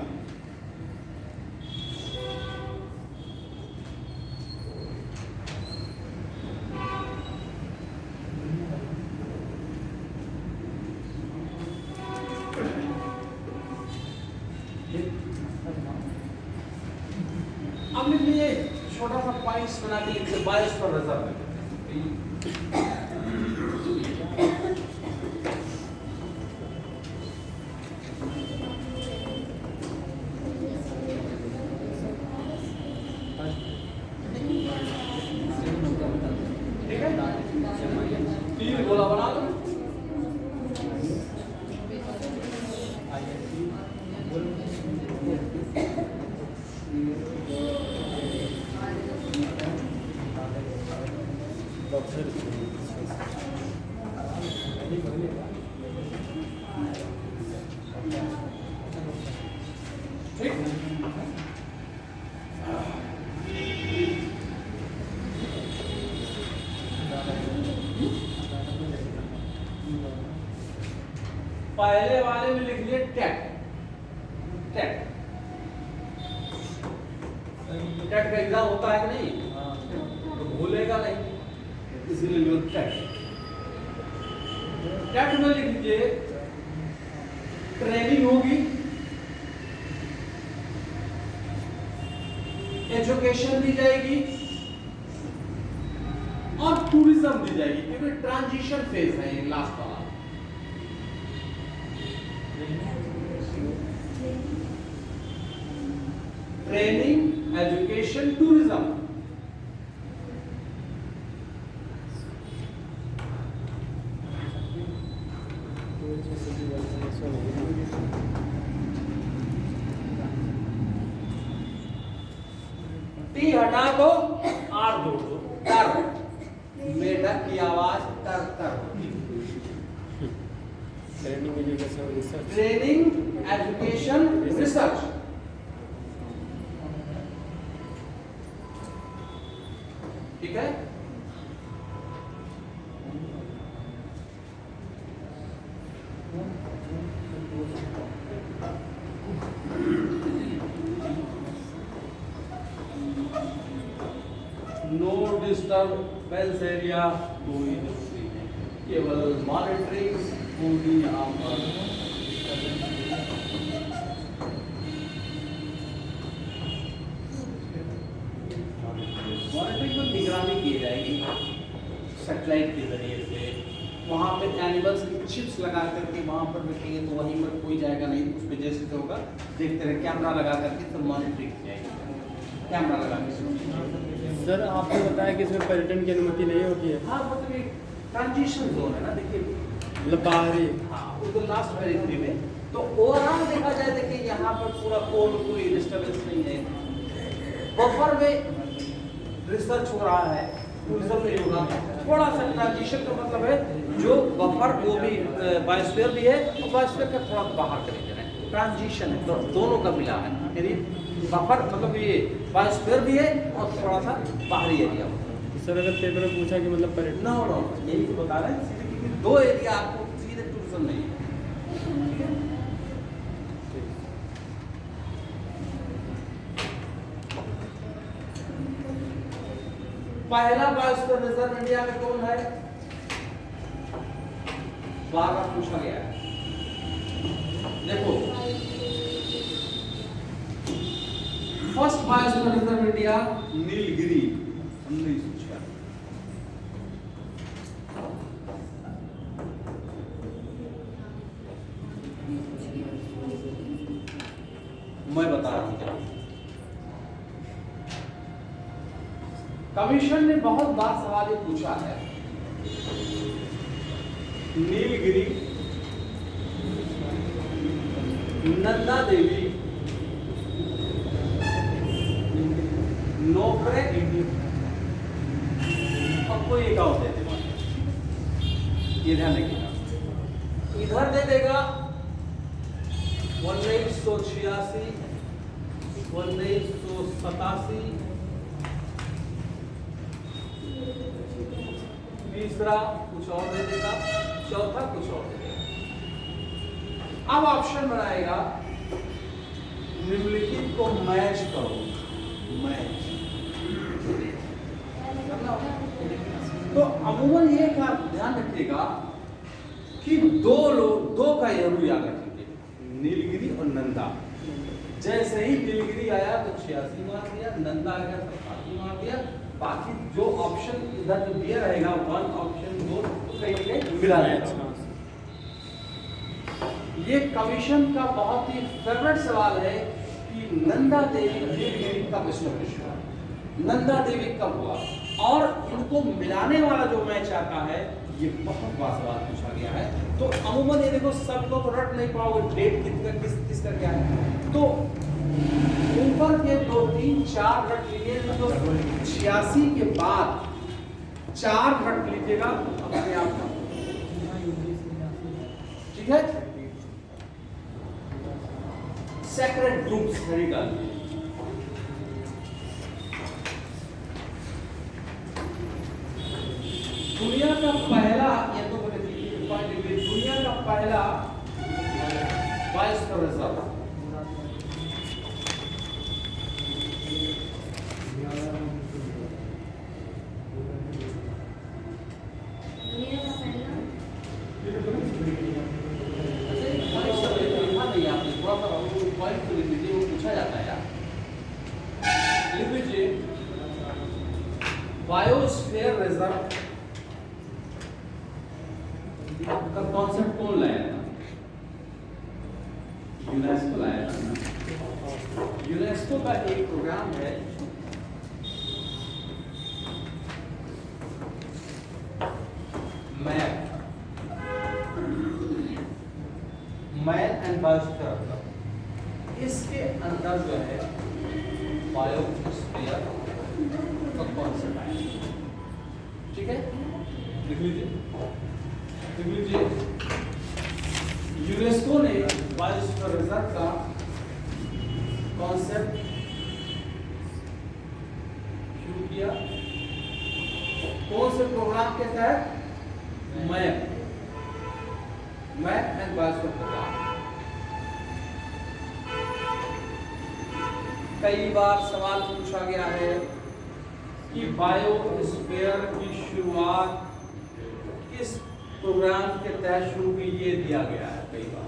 हमने लिए छोटा सा पॉइंट्स बना के लिखते बायोस्फीयर रिजर्व। ठीक है, तीन गोला बना दो। पहले वाले में लिख लिए टेट। टेट टेट का एग्जाम होता है कि नहीं? तो भूलेगा नहीं, इसीलिए लिखो टेट। टेट में लिख लीजिए ट्रेनिंग होगी, एजुकेशन दी जाएगी और टूरिज्म दी जाएगी, क्योंकि ट्रांजिशन फेज है ये लास्ट वाला। Training, education, tourism. टी हटा दो, आर दो दो तर, मेढक की आवाज तर तर होती। Training education research training, education, research. ठीक है। नो डिस्टर्बेंस एरिया कोई नहीं है, केवल मॉनिटरिंग होगी यहाँ पर। मॉनिटरिंग में निगरानी की जाएगी सैटेलाइट के जरिए से। वहाँ पे एनिमल्स की चिप्स लगा करके वहाँ पर रखेंगे तो वहीं पर कोई जाएगा नहीं, उस पर जैसे होगा देखते रहे, कैमरा लगा करके सब मॉनिटरिंग की जाएगी, कैमरा लगा के। सर आपने बताया कि इसमें पर्यटन की अनुमति नहीं होती है। हाँ मतलब एक ट्रांजिशन जोन है ना, देखिए मतलब बाहरी हाँ उधर लास्ट पेरिफेरी में। तो ओवरऑल देखा जाए, देखिए यहाँ पर पूरा कोई डिस्टर्बेंस नहीं है। बफर में रिसर्च हो रहा है, टूरिज्म नहीं होगा, थोड़ा सा ट्रांजिशन का मतलब है जो बफर वो भी बायोस्फीयर भी है और बायोस्फीयर का थोड़ा बाहर का रीजन है, ट्रांजिशन है, तो दोनों का मिला है। यानी बफर मतलब ये बायोस्फीयर भी है और थोड़ा सा बाहरी एरिया होगा। सर अगर पेपर में पूछा कि मतलब पर्यटन नो नो यही तो बता रहे हैं सीधे, क्योंकि दो एरिया आपको सीधे टूरिज्म नहीं है। ठीक है? पहला बायोस्फीयर रिजर्व इंडिया में कौन है? बार बार पूछा गया है। देखो first biosphere reserve India Nilgiri 1946। मैं बता रहा हूं। कमीशन ने बहुत बार सवाल ये पूछा है, नीलगिरी, नंदा देवी, नोकरे, आपको ये गाँव दे देगा, ये ध्यान रखिएगा। इधर दे देगा 1986, 1987, तीसरा कुछ और दे देगा, चौथा कुछ और दे देगा। अब ऑप्शन बनाएगा, निम्नलिखित को मैच करो, मैच। तो अमूमन ये का ध्यान रखिएगा कि दो का जरूर याद रखेंगे, नीलगिरी और नंदा। जैसे ही नीलगिरी आया तो 86 मार दिया, नंदा आ गया तो 87 मार दिया। बाकी जो ऑप्शन इधर जो दिया रहेगा 1 ऑप्शन 2 तो कहीं कहीं मिला रहेगा। ये कमीशन का बहुत ही फेवरेट सवाल है कि नंदा देवी नीलगिरी कब एस्टैब्लिश हुआ, नंदा देवी कब हुआ, और इनको मिलाने वाला जो मैच आता है ये बहुत बड़ा सवाल पूछा गया है। तो अमूमन ये देखो सब लोग तो रट नहीं पाओगे डेट किसका क्या है, तो ऊपर के 2 3 4 रट लीजिए, तो 86 के बाद 4 रट लीजिएगा अपने आप का, ठीक है। सेक्रेट ग्रुप्स डाल दीजिए। दुनिया का पहला, ये तो दुनिया का पहला बायोस्फीयर रिजर्व पूछा जाता है यार, लिख लीजिए बायोस्फीयर रिजर्व का कॉन्सेप्ट कौन लाया था? यूनेस्को लाया था। यूनेस्को का एक प्रोग्राम है मैन एंड बायोस्फीयर। इसके अंदर जो है बायोस्फीयर का कॉन्सेप्ट है। ठीक है, लिख लीजिए। यूनेस्को ने बायोस्फीयर रिजर्व का कॉन्सेप्ट शुरू किया। कौन से प्रोग्राम के तहत? Map and biosphere programme. कई बार सवाल पूछा गया है कि बायोस्फीयर की शुरुआत किस प्रोग्राम के तहत शुरू हुई, ये दिया गया है कई बार।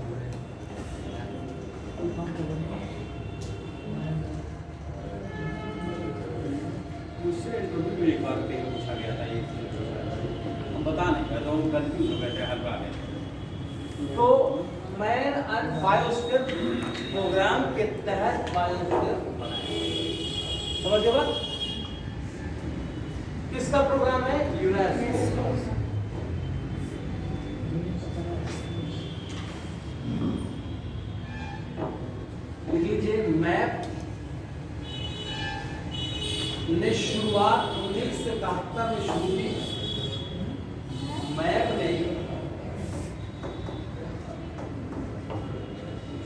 मुझसे इंटरव्यू में एक बार कहीं पूछा गया था, ये हम बता नहीं पाए तो हम कंफ्यूज हो गए थे हर बार। तो मैन एंड बायोस्फीयर प्रोग्राम के तहत बायोस्फीयर समझ गए बात? किसका प्रोग्राम है? यूनेस्को। लिख लीजिए, मैप ने शुरुआत 1971 में शुरू की। मैप ने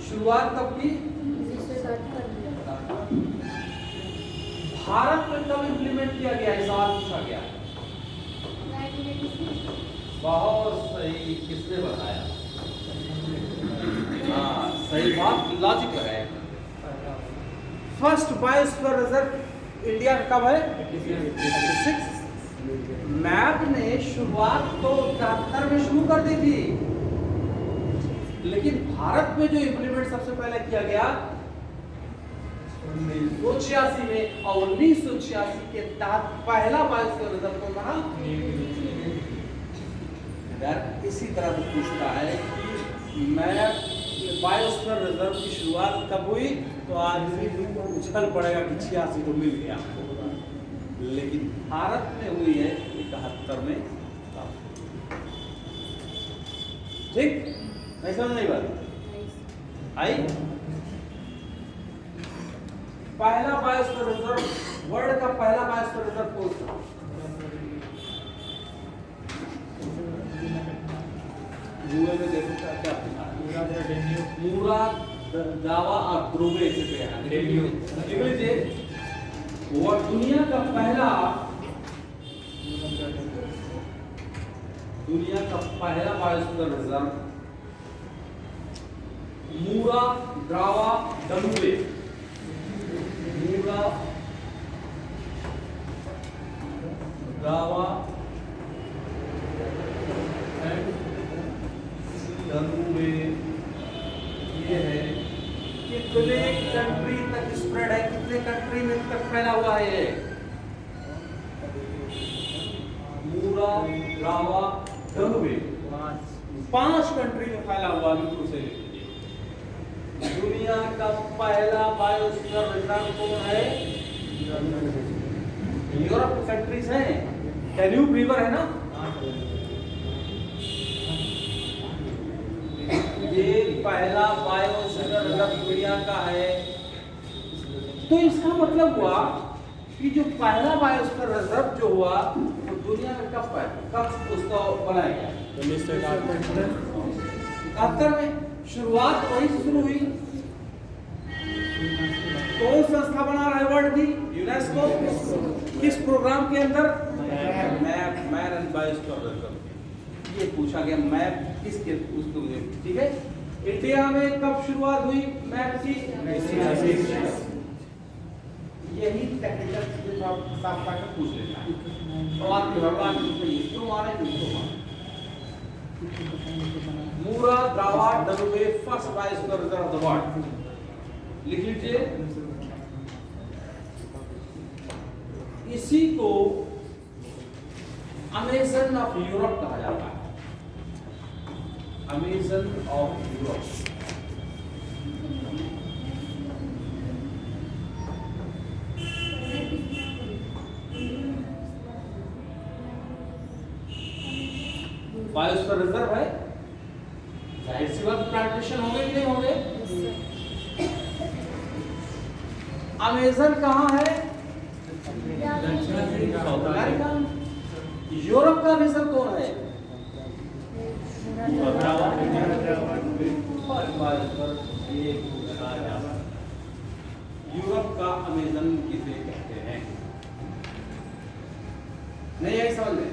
शुरुआत कब की? भारत में कब इंप्लीमेंट किया गया है? सवाल पूछा गया है। बहुत सही, किसने बताया? हाँ सही बात, लॉजिक है। फर्स्ट बायोस्फीयर रिजर्व इंडिया का कब है? 86। मैप ने शुरुआत तो 73 में शुरू कर दी थी, लेकिन भारत में जो इंप्लीमेंट सबसे पहले किया गया 1986 में, और 1986 के तहत पहला बायोस्फीयर रिजर्व कौन बना? इसी तरह से पूछता है कि मैप बायोस्फीयर रिजर्व की शुरुआत कब हुई, तो आदमी उछल पड़ेगा कि 86 तो मिल गया आपको, लेकिन भारत में हुई है 71 में। ठीक, नहीं समझ नहीं बात आई? पहला बायोस्फीयर रिजर्व, वर्ल्ड का पहला बायोस्फीयर रिजर्व कौन सा? गूगल में देखो क्या पूरा दावा और ध्रुवे से लिख लीजिए। वो दुनिया का पहला biosphere reserve Mura Drava Danube. Mura Drava and Danube, ये है। कितने कंट्री तक स्प्रेड है, कितने कंट्री में तक फैला हुआ है ये? मूरा द्रावा डनुबे 5 कंट्री में फैला हुआ है। से दुनिया का पहला बायोस्फीयर रिजर्व कौन है? यूरोप कंट्रीज हैं। डैन्यूब रिवर है ना, ये पहला बायोस्फीयर रिजर्व दुनिया का है। तो इसका मतलब हुआ कि जो पहला बायोस्फीयर रिजर्व जो हुआ वो दुनिया में कब उसको बनाया गया? 1971 में। शुरुआत वहीं से शुरू हुई। कौन संस्था बना रहा है वर्ल्ड की? यूनेस्को। किस प्रोग्राम के अंदर? Map and biosphere reserve. ये पूछा गया मैप किसके उसको, ठीक है। इंडिया में कब शुरुआत हुई मैप की? यही टेक्निकल साफ करके पूछ लेना है। और आपके भगवान क्यों मारे किसको मारे? Mura Drava Danube first biosphere reserve of the world. लिख लीजिए। इसी को अमेज़न ऑफ यूरोप कहा जाता है। Amazon of Europe. Biosphere reserve है, जाहिर सी बात प्लांटेशन होंगे कि नहीं होंगे। अमेजन कहाँ है? South America. यूरोप का अमेजन कौन है? यूरोप का अमेजन किसे कहते हैं? नहीं आई समझ में?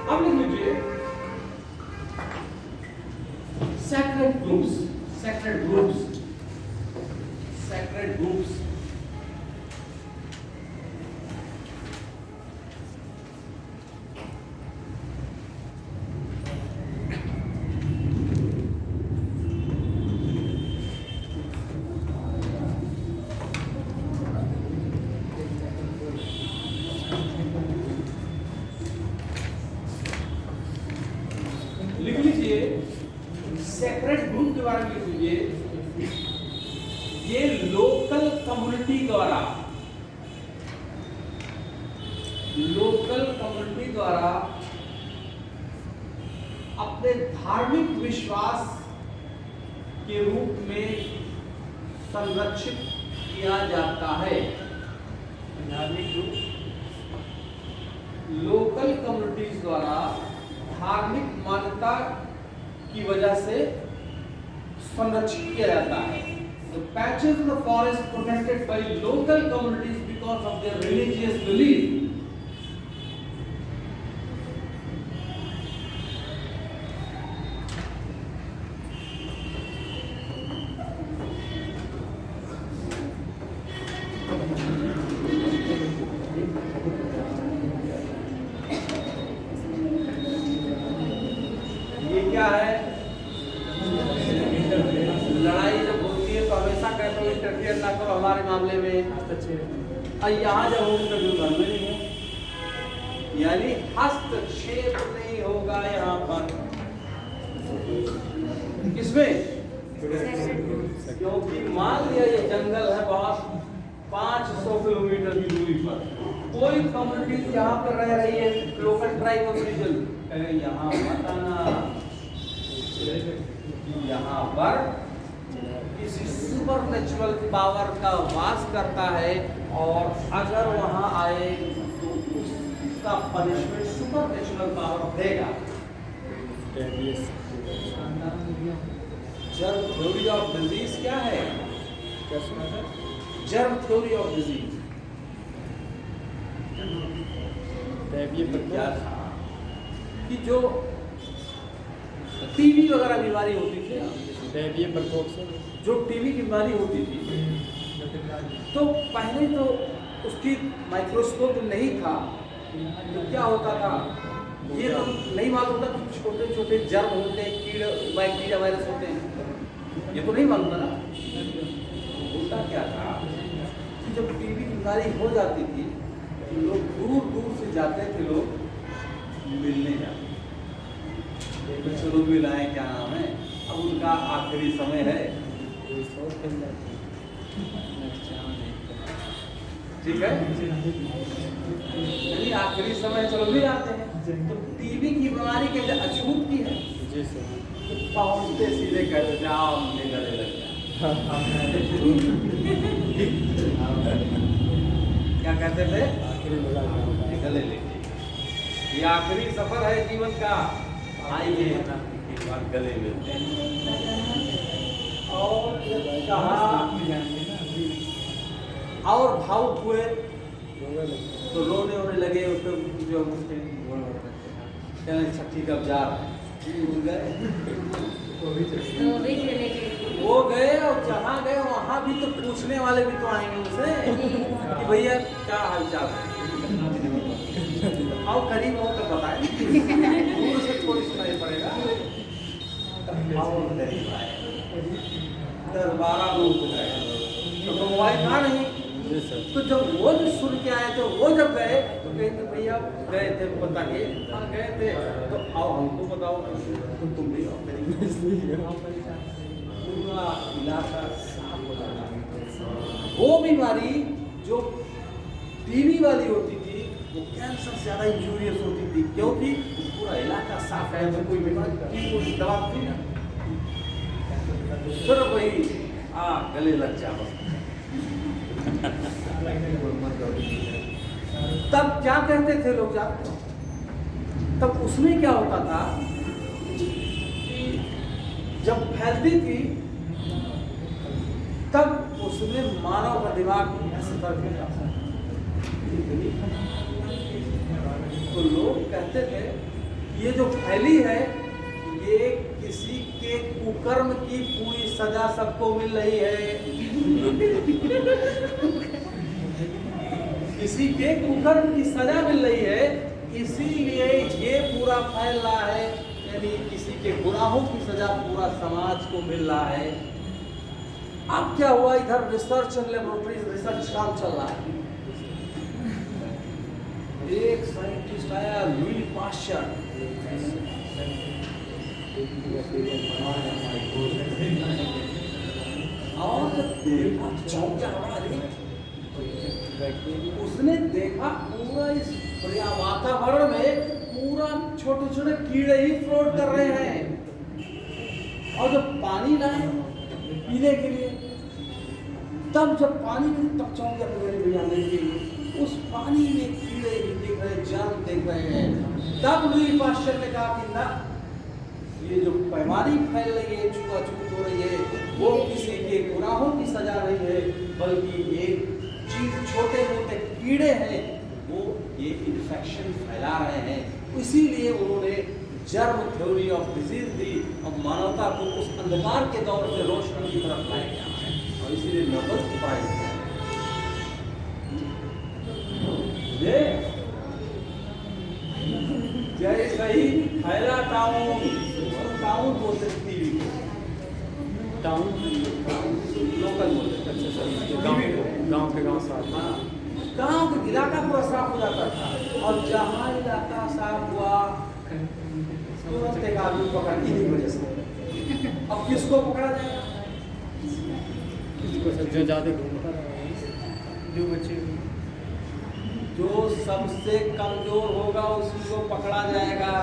अब लिख लीजिए sacred groups, sacred groups, sacred groups। लिख लीजिए सेक्रेट ग्रुप के बारे में लिख लीजिए, ये लोकल कम्युनिटी द्वारा अपने धार्मिक विश्वास के रूप में संरक्षित किया जाता है। धार्मिक ग्रुप लोकल कम्युनिटीज द्वारा धार्मिक मान्यता की वजह से संरक्षित किया जाता है। The patches in the forest protected by local communities because of their religious belief। ये क्या है? लड़ाई जब होती है तो हमेशा कहते हो इंटरफियर ना करो हमारे मामले में। और यहाँ जब होगी तो जो घर में नहीं है, यानी हस्तक्षेप नहीं होगा यहाँ पर। किसमें? क्योंकि मान लिया ये जंगल है बहुत 500 किलोमीटर की दूरी पर, कोई कम्युनिटी यहाँ पर रह रही है, लोकल ट्राइब ऑफ रीजन, यहाँ मत आना, यहाँ पर किसी सुपरनेचुरल पावर का वास करता है, और अगर वहाँ आए तो उसका पनिशमेंट सुपरनेचुरल पावर देगा। जर्म थ्योरी ऑफ डिजीज क्या है? जर्म थ्योरी ऑफ डिजीज क्या था कि जो टीबी वगैरह बीमारी होती थी, जो टीबी की बीमारी होती थी, तो पहले तो उसकी माइक्रोस्कोप नहीं था, तो क्या होता था ये तो नहीं मालूम था कि छोटे छोटे जर्म होते हैं, कीड़ा बैक्टीरिया वायरस होते हैं, ये तो नहीं मालूम था ना। होता क्या था कि जब टीबी की बीमारी हो जाती थी तो लोग दूर दूर से जाते थे, लोग मिलने जाते, चलो मिलाएं, क्या नाम है, अब उनका आखिरी समय है, ठीक है, यानी आखिरी समय चलो भी आते हैं। तो टीबी की बीमारी के लिए अछूत की है, तो पहुंचते सीधे कहते थे आओ अपने गले लग जाए। क्या कहते थे? गले लेके, ये आखिरी सफर है जीवन का, आइए एक बार गले मिलते हैं। और कहा और भावुक हुए तो रोने होने लगे, उसको जो कहने छठी कब जा रहे हैं, वो गए, और जहाँ गए वहाँ भी तो पूछने वाले भी तो आएंगे उनसे कि भैया क्या हालचाल है, आओ करीब हो तो बताए, दूर से थोड़ी सुनाई पड़ेगा। आओ करीब आए, 10-12 लोग गए, तो मोबाइल था नहीं, तो जब वो भी सुन के आए थे, वो जब गए तो कहेंगे भैया गए थे, बताइए। हाँ गए थे, तो आओ हमको बताओ, तो तुम भी आओ, पूरा इलाका साफ हो जाता। वो बीमारी जो टीबी वाली होती थी वो कैंसर से ज़्यादा इंजूरियस होती थी, क्योंकि पूरा इलाका साफ है तो कोई बीमारी कोई दवा थी ना, सिर्फ वही गले लग जा बस। तब क्या कहते थे लोग जानते हो? तब उसमें क्या होता था कि जब फैलती थी तब उसमें मानव का दिमाग ऐसे फर्क नहीं आता। तो लोग कहते थे ये जो फैली है ये किसी के कुकर्म की पूरी सजा सबको मिल रही है। किसी के कुकर्म की सजा मिल रही है, इसीलिए ये पूरा फैल रहा है, यानी किसी के गुनाहों की सजा पूरा समाज को मिल रहा है। अब क्या हुआ, इधर रिसर्च लेबोरेटरी रिसर्च काम चल रहा है। एक साइंटिस्ट आया लुई पाश्चर, और देखा चौंक गया। उसने देखा पूरा इस वातावरण में पूरा छोटे छोटे कीड़े ही फ्लोट कर रहे हैं, और जब पानी लाए पीने के लिए, तब जब पानी में तब चौंक गया देखिए उस पानी में कीड़े भी दिख रहे, जर्म दिख रहे हैं। तब लुई पाश्चर ने कहा कि ना, ये जो बीमारी फैल रही है, छुआछूत हो रही है, वो किसी के गुनाहों की सजा नहीं है, बल्कि ये चीज छोटे मोटे कीड़े हैं, वो ये इन्फेक्शन फैला रहे हैं। इसीलिए उन्होंने जर्म थ्योरी ऑफ डिजीज दी और मानवता को उस अंधकार के दौर से रोशनी की तरफ लाया गया है, और इसीलिए नोबेल प्राइज दिया गया। जैसे ही फैला टाउन बोलते टीवी को, टाउन लोकल बोलते, अच्छा सर, गांव के गांव साफ। हाँ, गांव का इलाका पूरा साफ हो जाता था, और जहाँ इलाका साफ हुआ तुरंत एक आदमी पकड़ इन्हीं वजह से। अब किसको पकड़ा जाएगा? किसको सर? जो ज़्यादा घूमता रहा, जो बच्चे, जो सबसे कमजोर होगा उसी को पकड़ा जाएगा,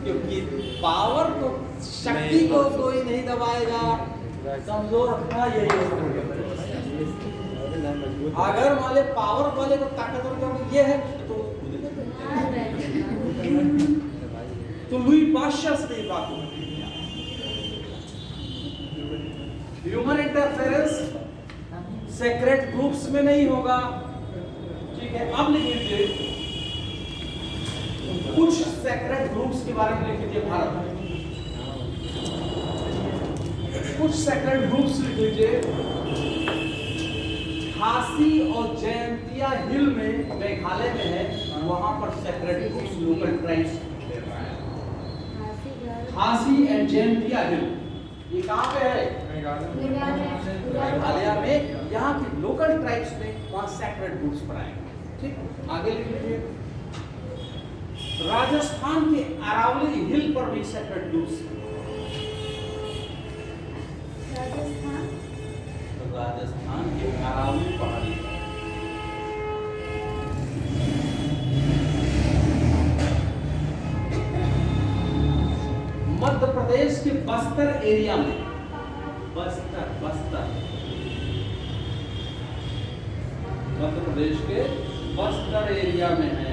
क्योंकि पावर तो शक्ति को कोई नहीं दबाएगा, कमजोर रखना यही है। अगर वाले पावर वाले को ताकतवर क्योंकि ये है तो लुई पाश्चर से ये बात होती है। ह्यूमन इंटरफेरेंस सेक्रेट ग्रुप्स में नहीं होगा, ठीक है। अब लिख लीजिए कुछ सेक्रेट ग्रुप्स के बारे में, लिख लीजिए भारत में कुछ सेक्रेट ग्रुप्स लिख लीजिए। खासी और जयंतिया हिल में मेघालय में है, वहां पर सेक्रेट ग्रुप्स लोकल ट्राइब्स ले रहा है। खासी एंड जयंतिया हिल ये कहाँ पे है? मेघालय में। यहाँ के लोकल ट्राइब्स में वहां सेक्रेट ग्रुप्स बनाएंगे, ठीक। आगे लिख लीजिए राजस्थान के अरावली हिल पर भी सेक्रेट ग्रुप्स। राजस्थान के अरावली पहाड़ी, मध्य प्रदेश के बस्तर एरिया में, बस्तर मध्य प्रदेश के बस्तर एरिया में है।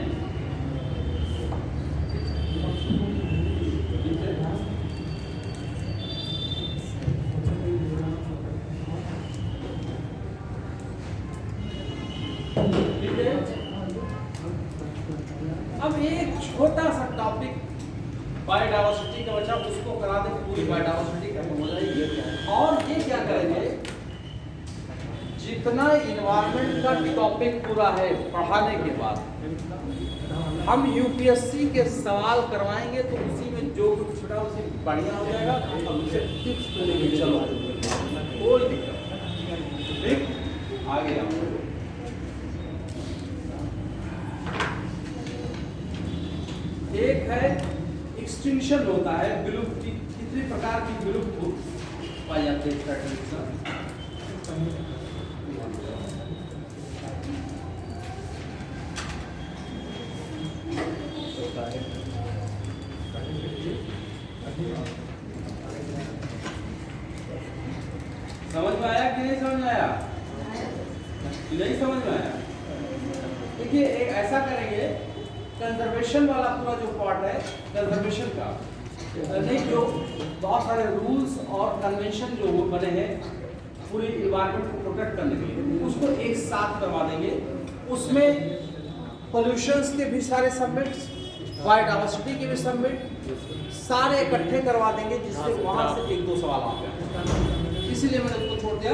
अब एक छोटा सा टॉपिक बायोडायवर्सिटी का बचा, उसको करा दे, पूरी बायोडायवर्सिटी खत्म हो जाएगी। और ये क्या करेंगे, जितना इन्वायरमेंट का टॉपिक पूरा है पढ़ाने के बाद हम यूपीएससी के सवाल करवाएंगे, तो उसी में जो कुछ छुटा उसी बढ़िया हो जाएगा। अब उसे टिप्स तो लेके चलो, कोई दिक्कत नहीं, ठीक। आगे आओ। एक है एक्सटिंक्शन होता है, विलुप्ति, कितनी प्रकार की विलुप्त पाई जाती है। समझ में आया कि नहीं समझ में आया? नहीं समझ में आया? देखिए एक ऐसा करेंगे, कंजर्वेशन वाला पूरा जो पार्ट है कंजर्वेशन का, नहीं जो बहुत सारे रूल्स और कन्वेंशन जो बने हैं पूरी इन्वायरमेंट को प्रोटेक्ट करने के लिए, उसको एक साथ करवा देंगे। उसमें पोल्यूशंस के भी सारे सबमिट्स, बायोडाइवर्सिटी के भी सबमिट सारे इकट्ठे करवा देंगे, जिससे वहां से एक दो सवाल आ गए। इसीलिए मैंने उसको छोड़ दिया।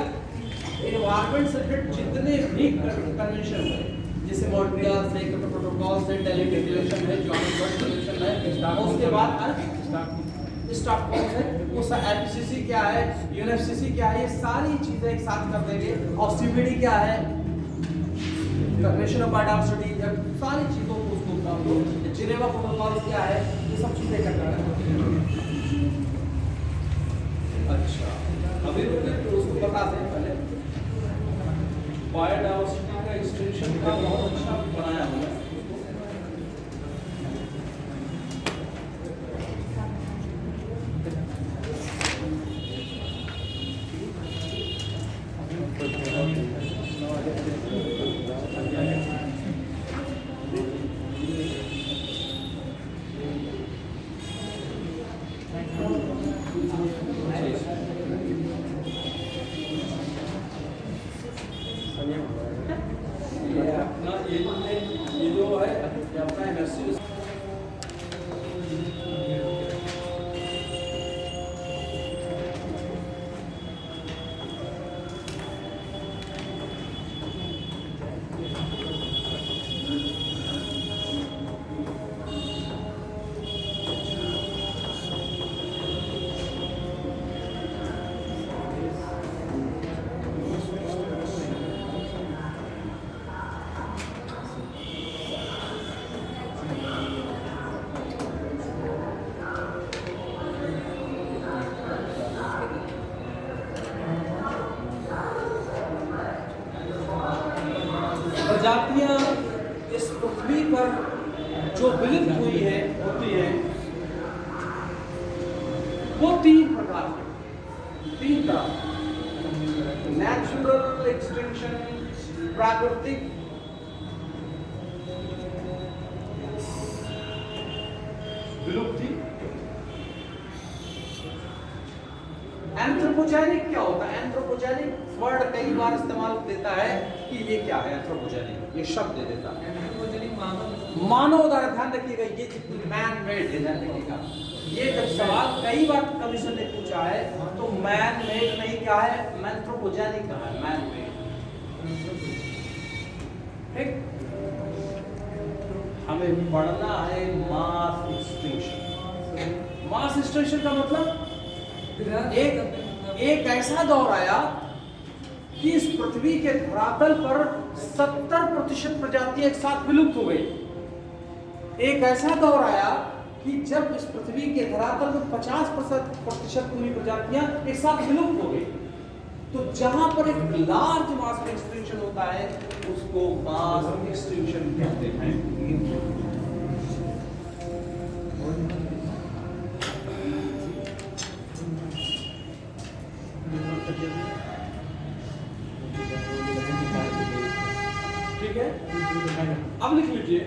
इन्वायरमेंट से रिलेटेड जितने भी कन्वेंशन हुए, जैसे मॉन्ट्रियल से, क्योटो प्रोटोकॉल से, दिल्ली डिक्लेरेशन है, जोहान्सबर्ग कन्वेंशन है, उसके बाद स्टॉकहोम है, वो IPCC क्या है, UNFCCC क्या है, ये सारी चीजें एक साथ कर देंगे। और CBD क्या है, कन्वेंशन ऑफ बायोडाइवर्सिटी, सारी चीजों को उसको बता दो। जिनेवा प्रोटोकॉल क्या है, ये सब चीजें इकट्ठा करेंगे। अच्छा, अभी तो उसको बताते हैं पहले। बायोडाइवर्सिटी का एक्सटेंशन का बहुत अच्छा बनाया हुआ है। ये जो है अपना एनर्जी प्रजातियां इस पृथ्वी पर जो विलुप्त हुई है होती है वो तीन प्रकार की, तीन तरह, नेचुरल एक्सटिंक्शन, प्राकृतिक विलुप्ति। एंथ्रोपोजेनिक क्या होता है? एंथ्रोपोजेनिक वर्ड कई बार इस्तेमाल देता है कि ये क्या है एंथ्रोपोजेनिक, ये शब्द दे देता है। मानव द्वारा, ध्यान रखिएगा, ये जितनी मैन मेड है, ध्यान रखिएगा, ये जब सवाल कई बार कमीशन ने पूछा है तो मैन मेड नहीं कहा है, एंथ्रोपोजेनिक कहा है, मैन मेड। ठीक, हमें पढ़ना है मास एक्सटिंक्शन। मास एक्सटिंक्शन का मतलब एक ऐसा दौर आया कि इस पृथ्वी के धरातल पर 70% प्रजातियां एक साथ विलुप्त हो गई। एक ऐसा दौर आया कि जब इस पृथ्वी के धरातल पर 50% पूरी प्रजातियां एक साथ विलुप्त हो गई। तो जहां पर एक लार्ज मास एक्सटिंक्शन होता है उसको मास एक्सटिंक्शन कहते हैं। ठीक है, अब लिख लीजिए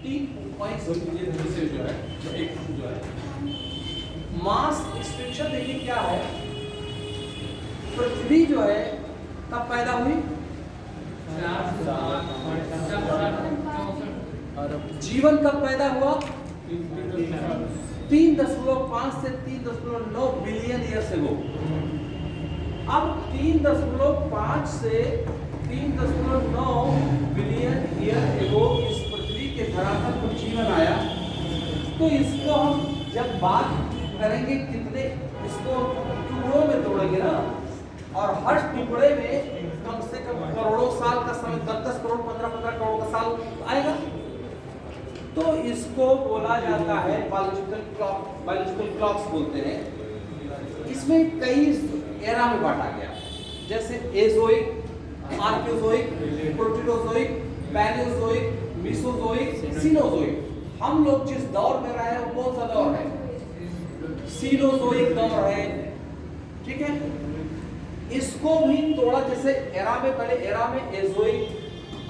3 पॉइंट्स लिख लीजिए जो है, एक जो है मास एक्सटिंक्शन। देखिए क्या है, पृथ्वी जो है कब पैदा हुई? जीवन कब पैदा हुआ? 3.5 से 3.9 बिलियन ईयर्स एगो। अब 3.5 से 3.9 बिलियन ईयर एगो इस पृथ्वी के धरातल पर जीवन आया। तो इसको हम जब बात करेंगे कितने, इसको टुकड़ों में तोड़ेंगे ना, और हर टुकड़े में कम से कम करोड़ों साल का समय, 10-10 करोड़, 15-15 करोड़ का साल आएगा। तो इसको बोला जाता है बायोलॉजिकल क्लॉक, बायोलॉजिकल क्लॉक्स बोलते हैं। इसमें कई एरा में बांटा गया, जैसे Azoic, Archaeozoic, प्रोटीरोजोइक, Palaeozoic, Mesozoic, Cenozoic. हम लोग जिस दौर में रहे हैं वो कौन सा दौर है? सीनोजोइक दौर है, ठीक है। इसको भी तोड़ा, जैसे एरा में, पहले एरा में एजोइक,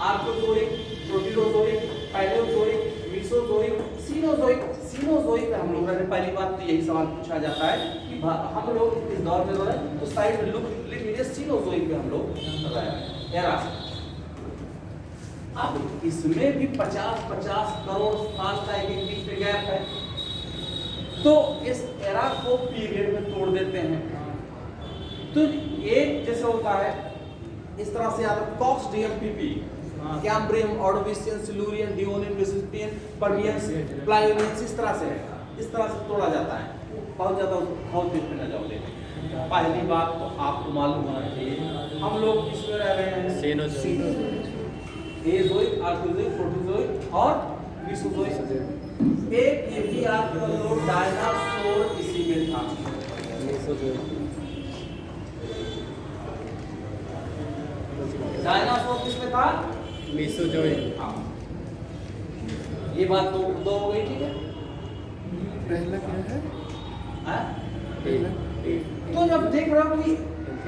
आर्कोजोइक, प्रोटीरोजोइक, पैलेओजोइक, मीसोजोइक, सीनोजोइक। सीनोजोइक में हम लोग रहे, पहली बात तो यही सवाल पूछा जाता है कि हम लोग इस दौर में रहे, तो साइड में लिख लीजिए सीनोजोइक में हम लोग रहे, एरा। अब इसमें भी 50-50 करोड़ साल का एक बीच में गैप है, तो इस एरा को पीरियड में तोड़ देते हैं। तो एक जैसे होता है इस तरह से आता है कॉक्स डीएमपीपी, कैम्ब्रियम, ऑर्डोविशियन, सिल्यूरियन, डिओनियन, मेसोस्पियन, पर्मियन, प्लायोनियन, इस तरह से तोड़ा जाता है। बहुत ज्यादा बहुत देर में न जाओ लेकिन पहली बात तो आपको मालूम होना चाहिए, हम लोग इसमें रह रहे हैं सेनोजोइक, एजोइक, आर्कोजोइक, प्रोटोजोइक और मीसोजोइक। एक ये भी आपका लोग डायनासोर इसी में था। डायनासोर किसमें था? मीसोजोइक। हाँ, ये बात तो दो हो गई, ठीक है। पहला क्या है? हाँ? एक तो जब देख रहा हूँ कि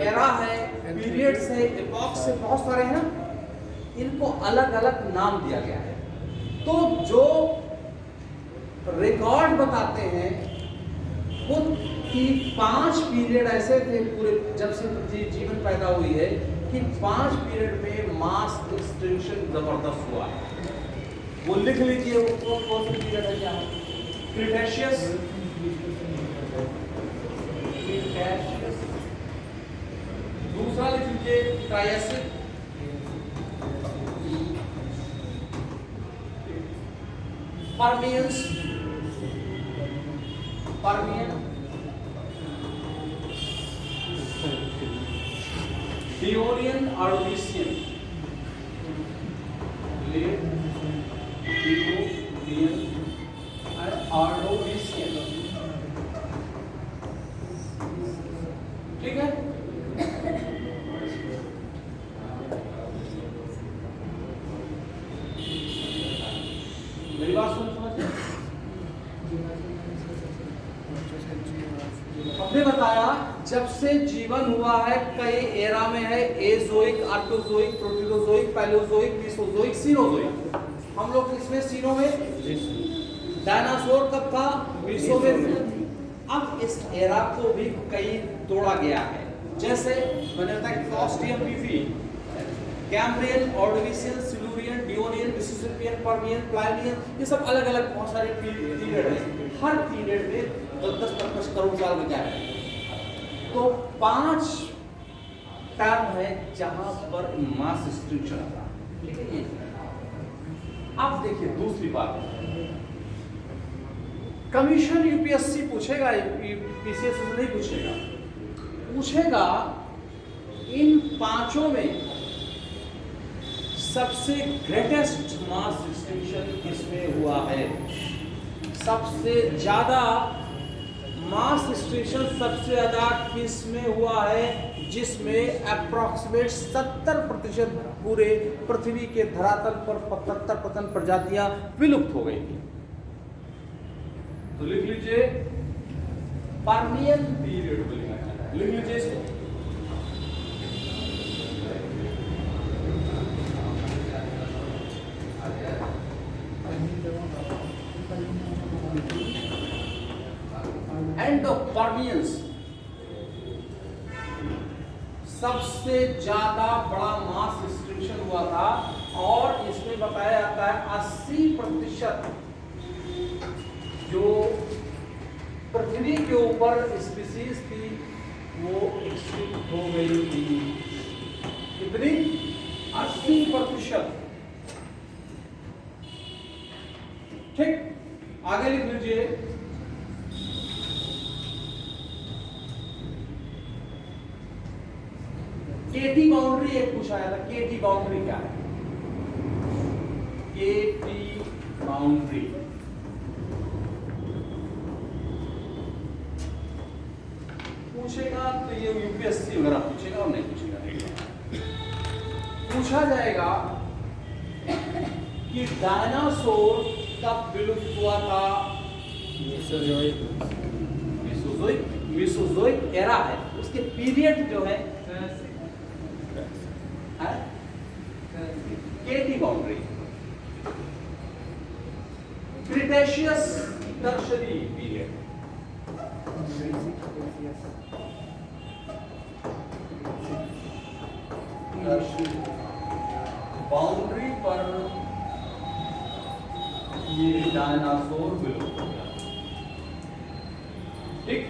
एरा है, पीरियड्स है, एपॉक्स है, बहुत सारे हैं ना, इनको अलग अलग नाम दिया गया है। तो जो रिकॉर्ड बताते हैं वो कि 5 पीरियड ऐसे थे पूरे जब से पृथ्वी जीवन पैदा हुई है कि 5 पीरियड में मास एक्सटिंक्शन जबरदस्त हुआ है। वो लिख लीजिए, वो कौन से पीरियड है? क्या क्रिटेशियस, दूसरा लिख लीजिए ट्रायसिक, पर्मियंस, पर्मियन, डिओनियन, ऑर्डोविशियन, ऑर्डोविशियन, ठीक है। मेरी बात सुन समझ? हमने बताया जब से जीवन हुआ है कई एरा में है, एजोइक, आर्कोजोइक, प्रोटीरोजोइक, पैलेओजोइक, मीसोजोइक, सीनोजोइक। हम लोग इसमें सीनो में, डायनासोर कब था? मीसो में। अब इस एरा को भी कई तोड़ा गया है, जैसे मैंने बताया क्लॉस्ट्रियम, Cambrian, Ordovician, Silurian, Devonian, Mississippian, Permian, प्लायनियन, ये सब अलग अलग बहुत सारे पीरियड हैं। हर पीरियड में 10-15 करोड़ साल में क्या है, तो 5 टर्म है जहां पर मास एक्सटिंक्शन आता है, ठीक है। अब देखिए दूसरी बात, कमीशन यूपीएससी पूछेगा, पीसीएस नहीं पूछेगा इन 5 में सबसे ग्रेटेस्ट मास एक्सटिंक्शन किसमें हुआ है? सबसे ज्यादा मास एक्सटिंक्शन सबसे ज्यादा किसमें हुआ है? जिसमें अप्रॉक्सीमेट 70% पूरे पृथ्वी के धरातल पर 75% प्रजातियां विलुप्त हो गई थी। तो लिख लीजिए पर्मियन पीरियड को लिख लीजिए इसको। एंड ऑफ पर्मियंस सबसे ज्यादा बड़ा मास एक्सटिंक्शन हुआ था, और इसमें बताया जाता है 80% जो पृथ्वी के ऊपर स्पीसीज थी वो एक्सटिंक्ट हो गई थी। कितनी? 80%। ठीक, आगे लिख लीजिए केटी बाउंड्री एक पूछा था। केटी बाउंड्री क्या है? केटी बाउंड्री पूछेगा तो ये यूपीएससी वगैरह पूछेगा और नहीं पूछेगा। पूछा जाएगा कि डायनासोर कब विलुप्त हुआ था? मीसोजोइक एरा है, उसके पीरियड जो है KT boundary, Cretaceous Tertiary period. Boundary पर ये डायनासोर विलुप्त हो गया, ठीक,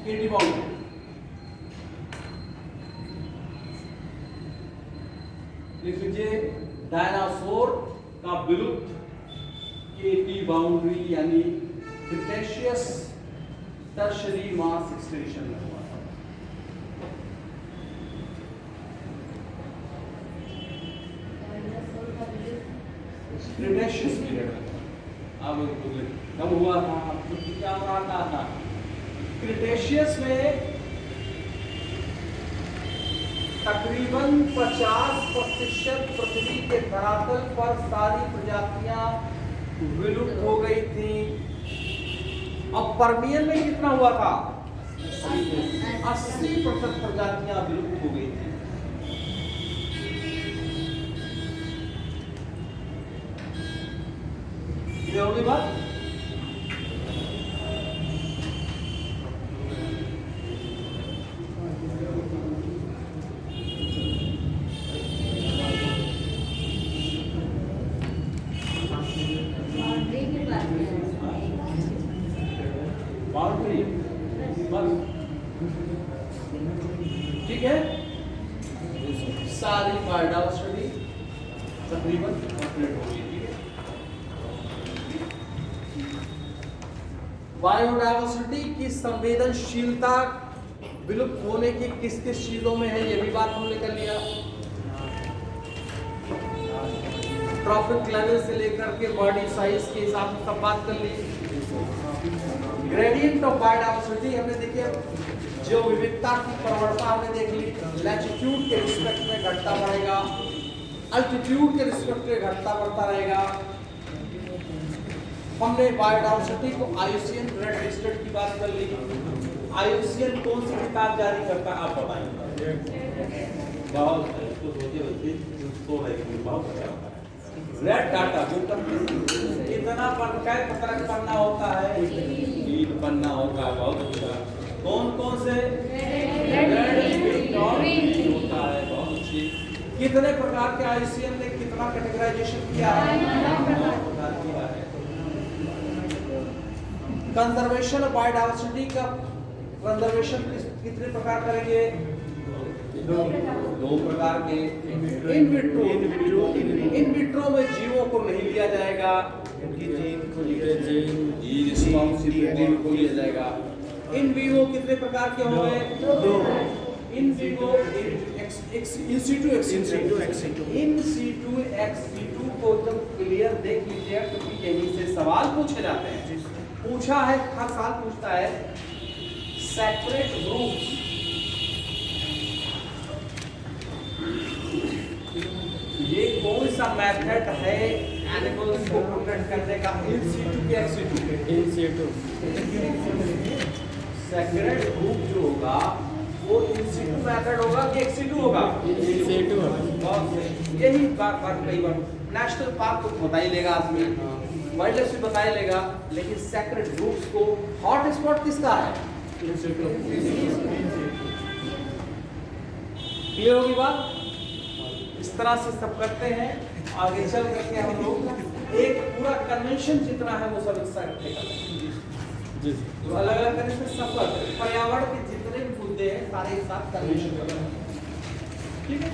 केटी बाउंड्री। लिख लीजिए डायनासोर का विलुप्त केटी बाउंड्री यानी क्रिटेशियस टर्शरी मास एक्सटिंक्शन में हुआ था। क्रिटेशियस पीरियड अब कब हुआ था? तो क्या आता था? क्रिटेशियस में तकरीबन 50% पृथ्वी के धरातल पर सारी प्रजातियां विलुप्त हो गई थी। अब पर्मियन में कितना हुआ था? 80% प्रजातियां विलुप्त हो गई थी। ये होगी बात। बाउंड्री बस ठीक है, सारी बायोडाइवर्सिटी तकरीबन कंप्लीट हो गई। बायोडाइवर्सिटी की संवेदनशीलता विलुप्त होने की किस किस चीजों में है, ये भी बात हमने कर लिया। ट्रॉफिक लेवल से लेकर के बॉडी साइज के हिसाब से सब बात कर ली। ग्रेडियंट ऑफ बायोडाइवर्सिटी हमने देखिए, जो विविधता की प्रवणता हमने देख ली। लैटिट्यूड के रिस्पेक्ट में घटता बढ़ेगा, अल्टीट्यूड के रिस्पेक्ट में घटता बढ़ता रहेगा। हमने बायोडाइवर्सिटी को आईयूसीएन रेड लिस्टेड की बात कर ली। आईयूसीएन कौन सी किताब जारी करता है आप बताएंगे? बहुत रेड डाटा बुक इतना पन्ना होता है, 3 पन्ना होगा, बहुत अच्छा। कौन कौन से? होता है, बहुत अच्छी। कितने प्रकार के आईयूसीएन ने कितना कैटेगराइजेशन किया है? कंजर्वेशन ऑफ बायोडाइवर्सिटी का कंजर्वेशन कितने प्रकार करेंगे? 2 प्रकार के। इन विट्रो में जीवों को नहीं लिया जाएगा, रिस्पॉन्सिबिलिटी को लिया जाएगा। इन विवो कितने प्रकार के होंगे? 2। In vivo in situ ex को जब क्लियर देख लीजिए, क्योंकि यहीं से सवाल पूछे जाते हैं। पूछा है, हर साल पूछता है सेपरेट ग्रुप्स ये कौन सा मेथड है एनिमल्स को प्रोटेक्ट करने का? इन सीटू के ex situ? In situ. Separate group जो होगा वो इन सीटू मेथड होगा कि एक्स सीटू होगा? In situ. यही बात कई बार नेशनल पार्क को बता ही लेगा आदमी, वाइल्ड लाइफ भी बता ही लेगा, लेकिन सेक्रेट ग्रुप्स को हॉट स्पॉट किसका है? क्लियर होगी बात? इस तरह से सब करते हैं। आगे चल करके हम लोग एक पूरा कन्वेंशन जितना है वो सब एक साथ करेंगे। तो अलग अलग कन्वेंशन सब पर्यावरण के जितने भी मुद्दे हैं सारे एक साथ कन्वेंशन करेंगे, ठीक है?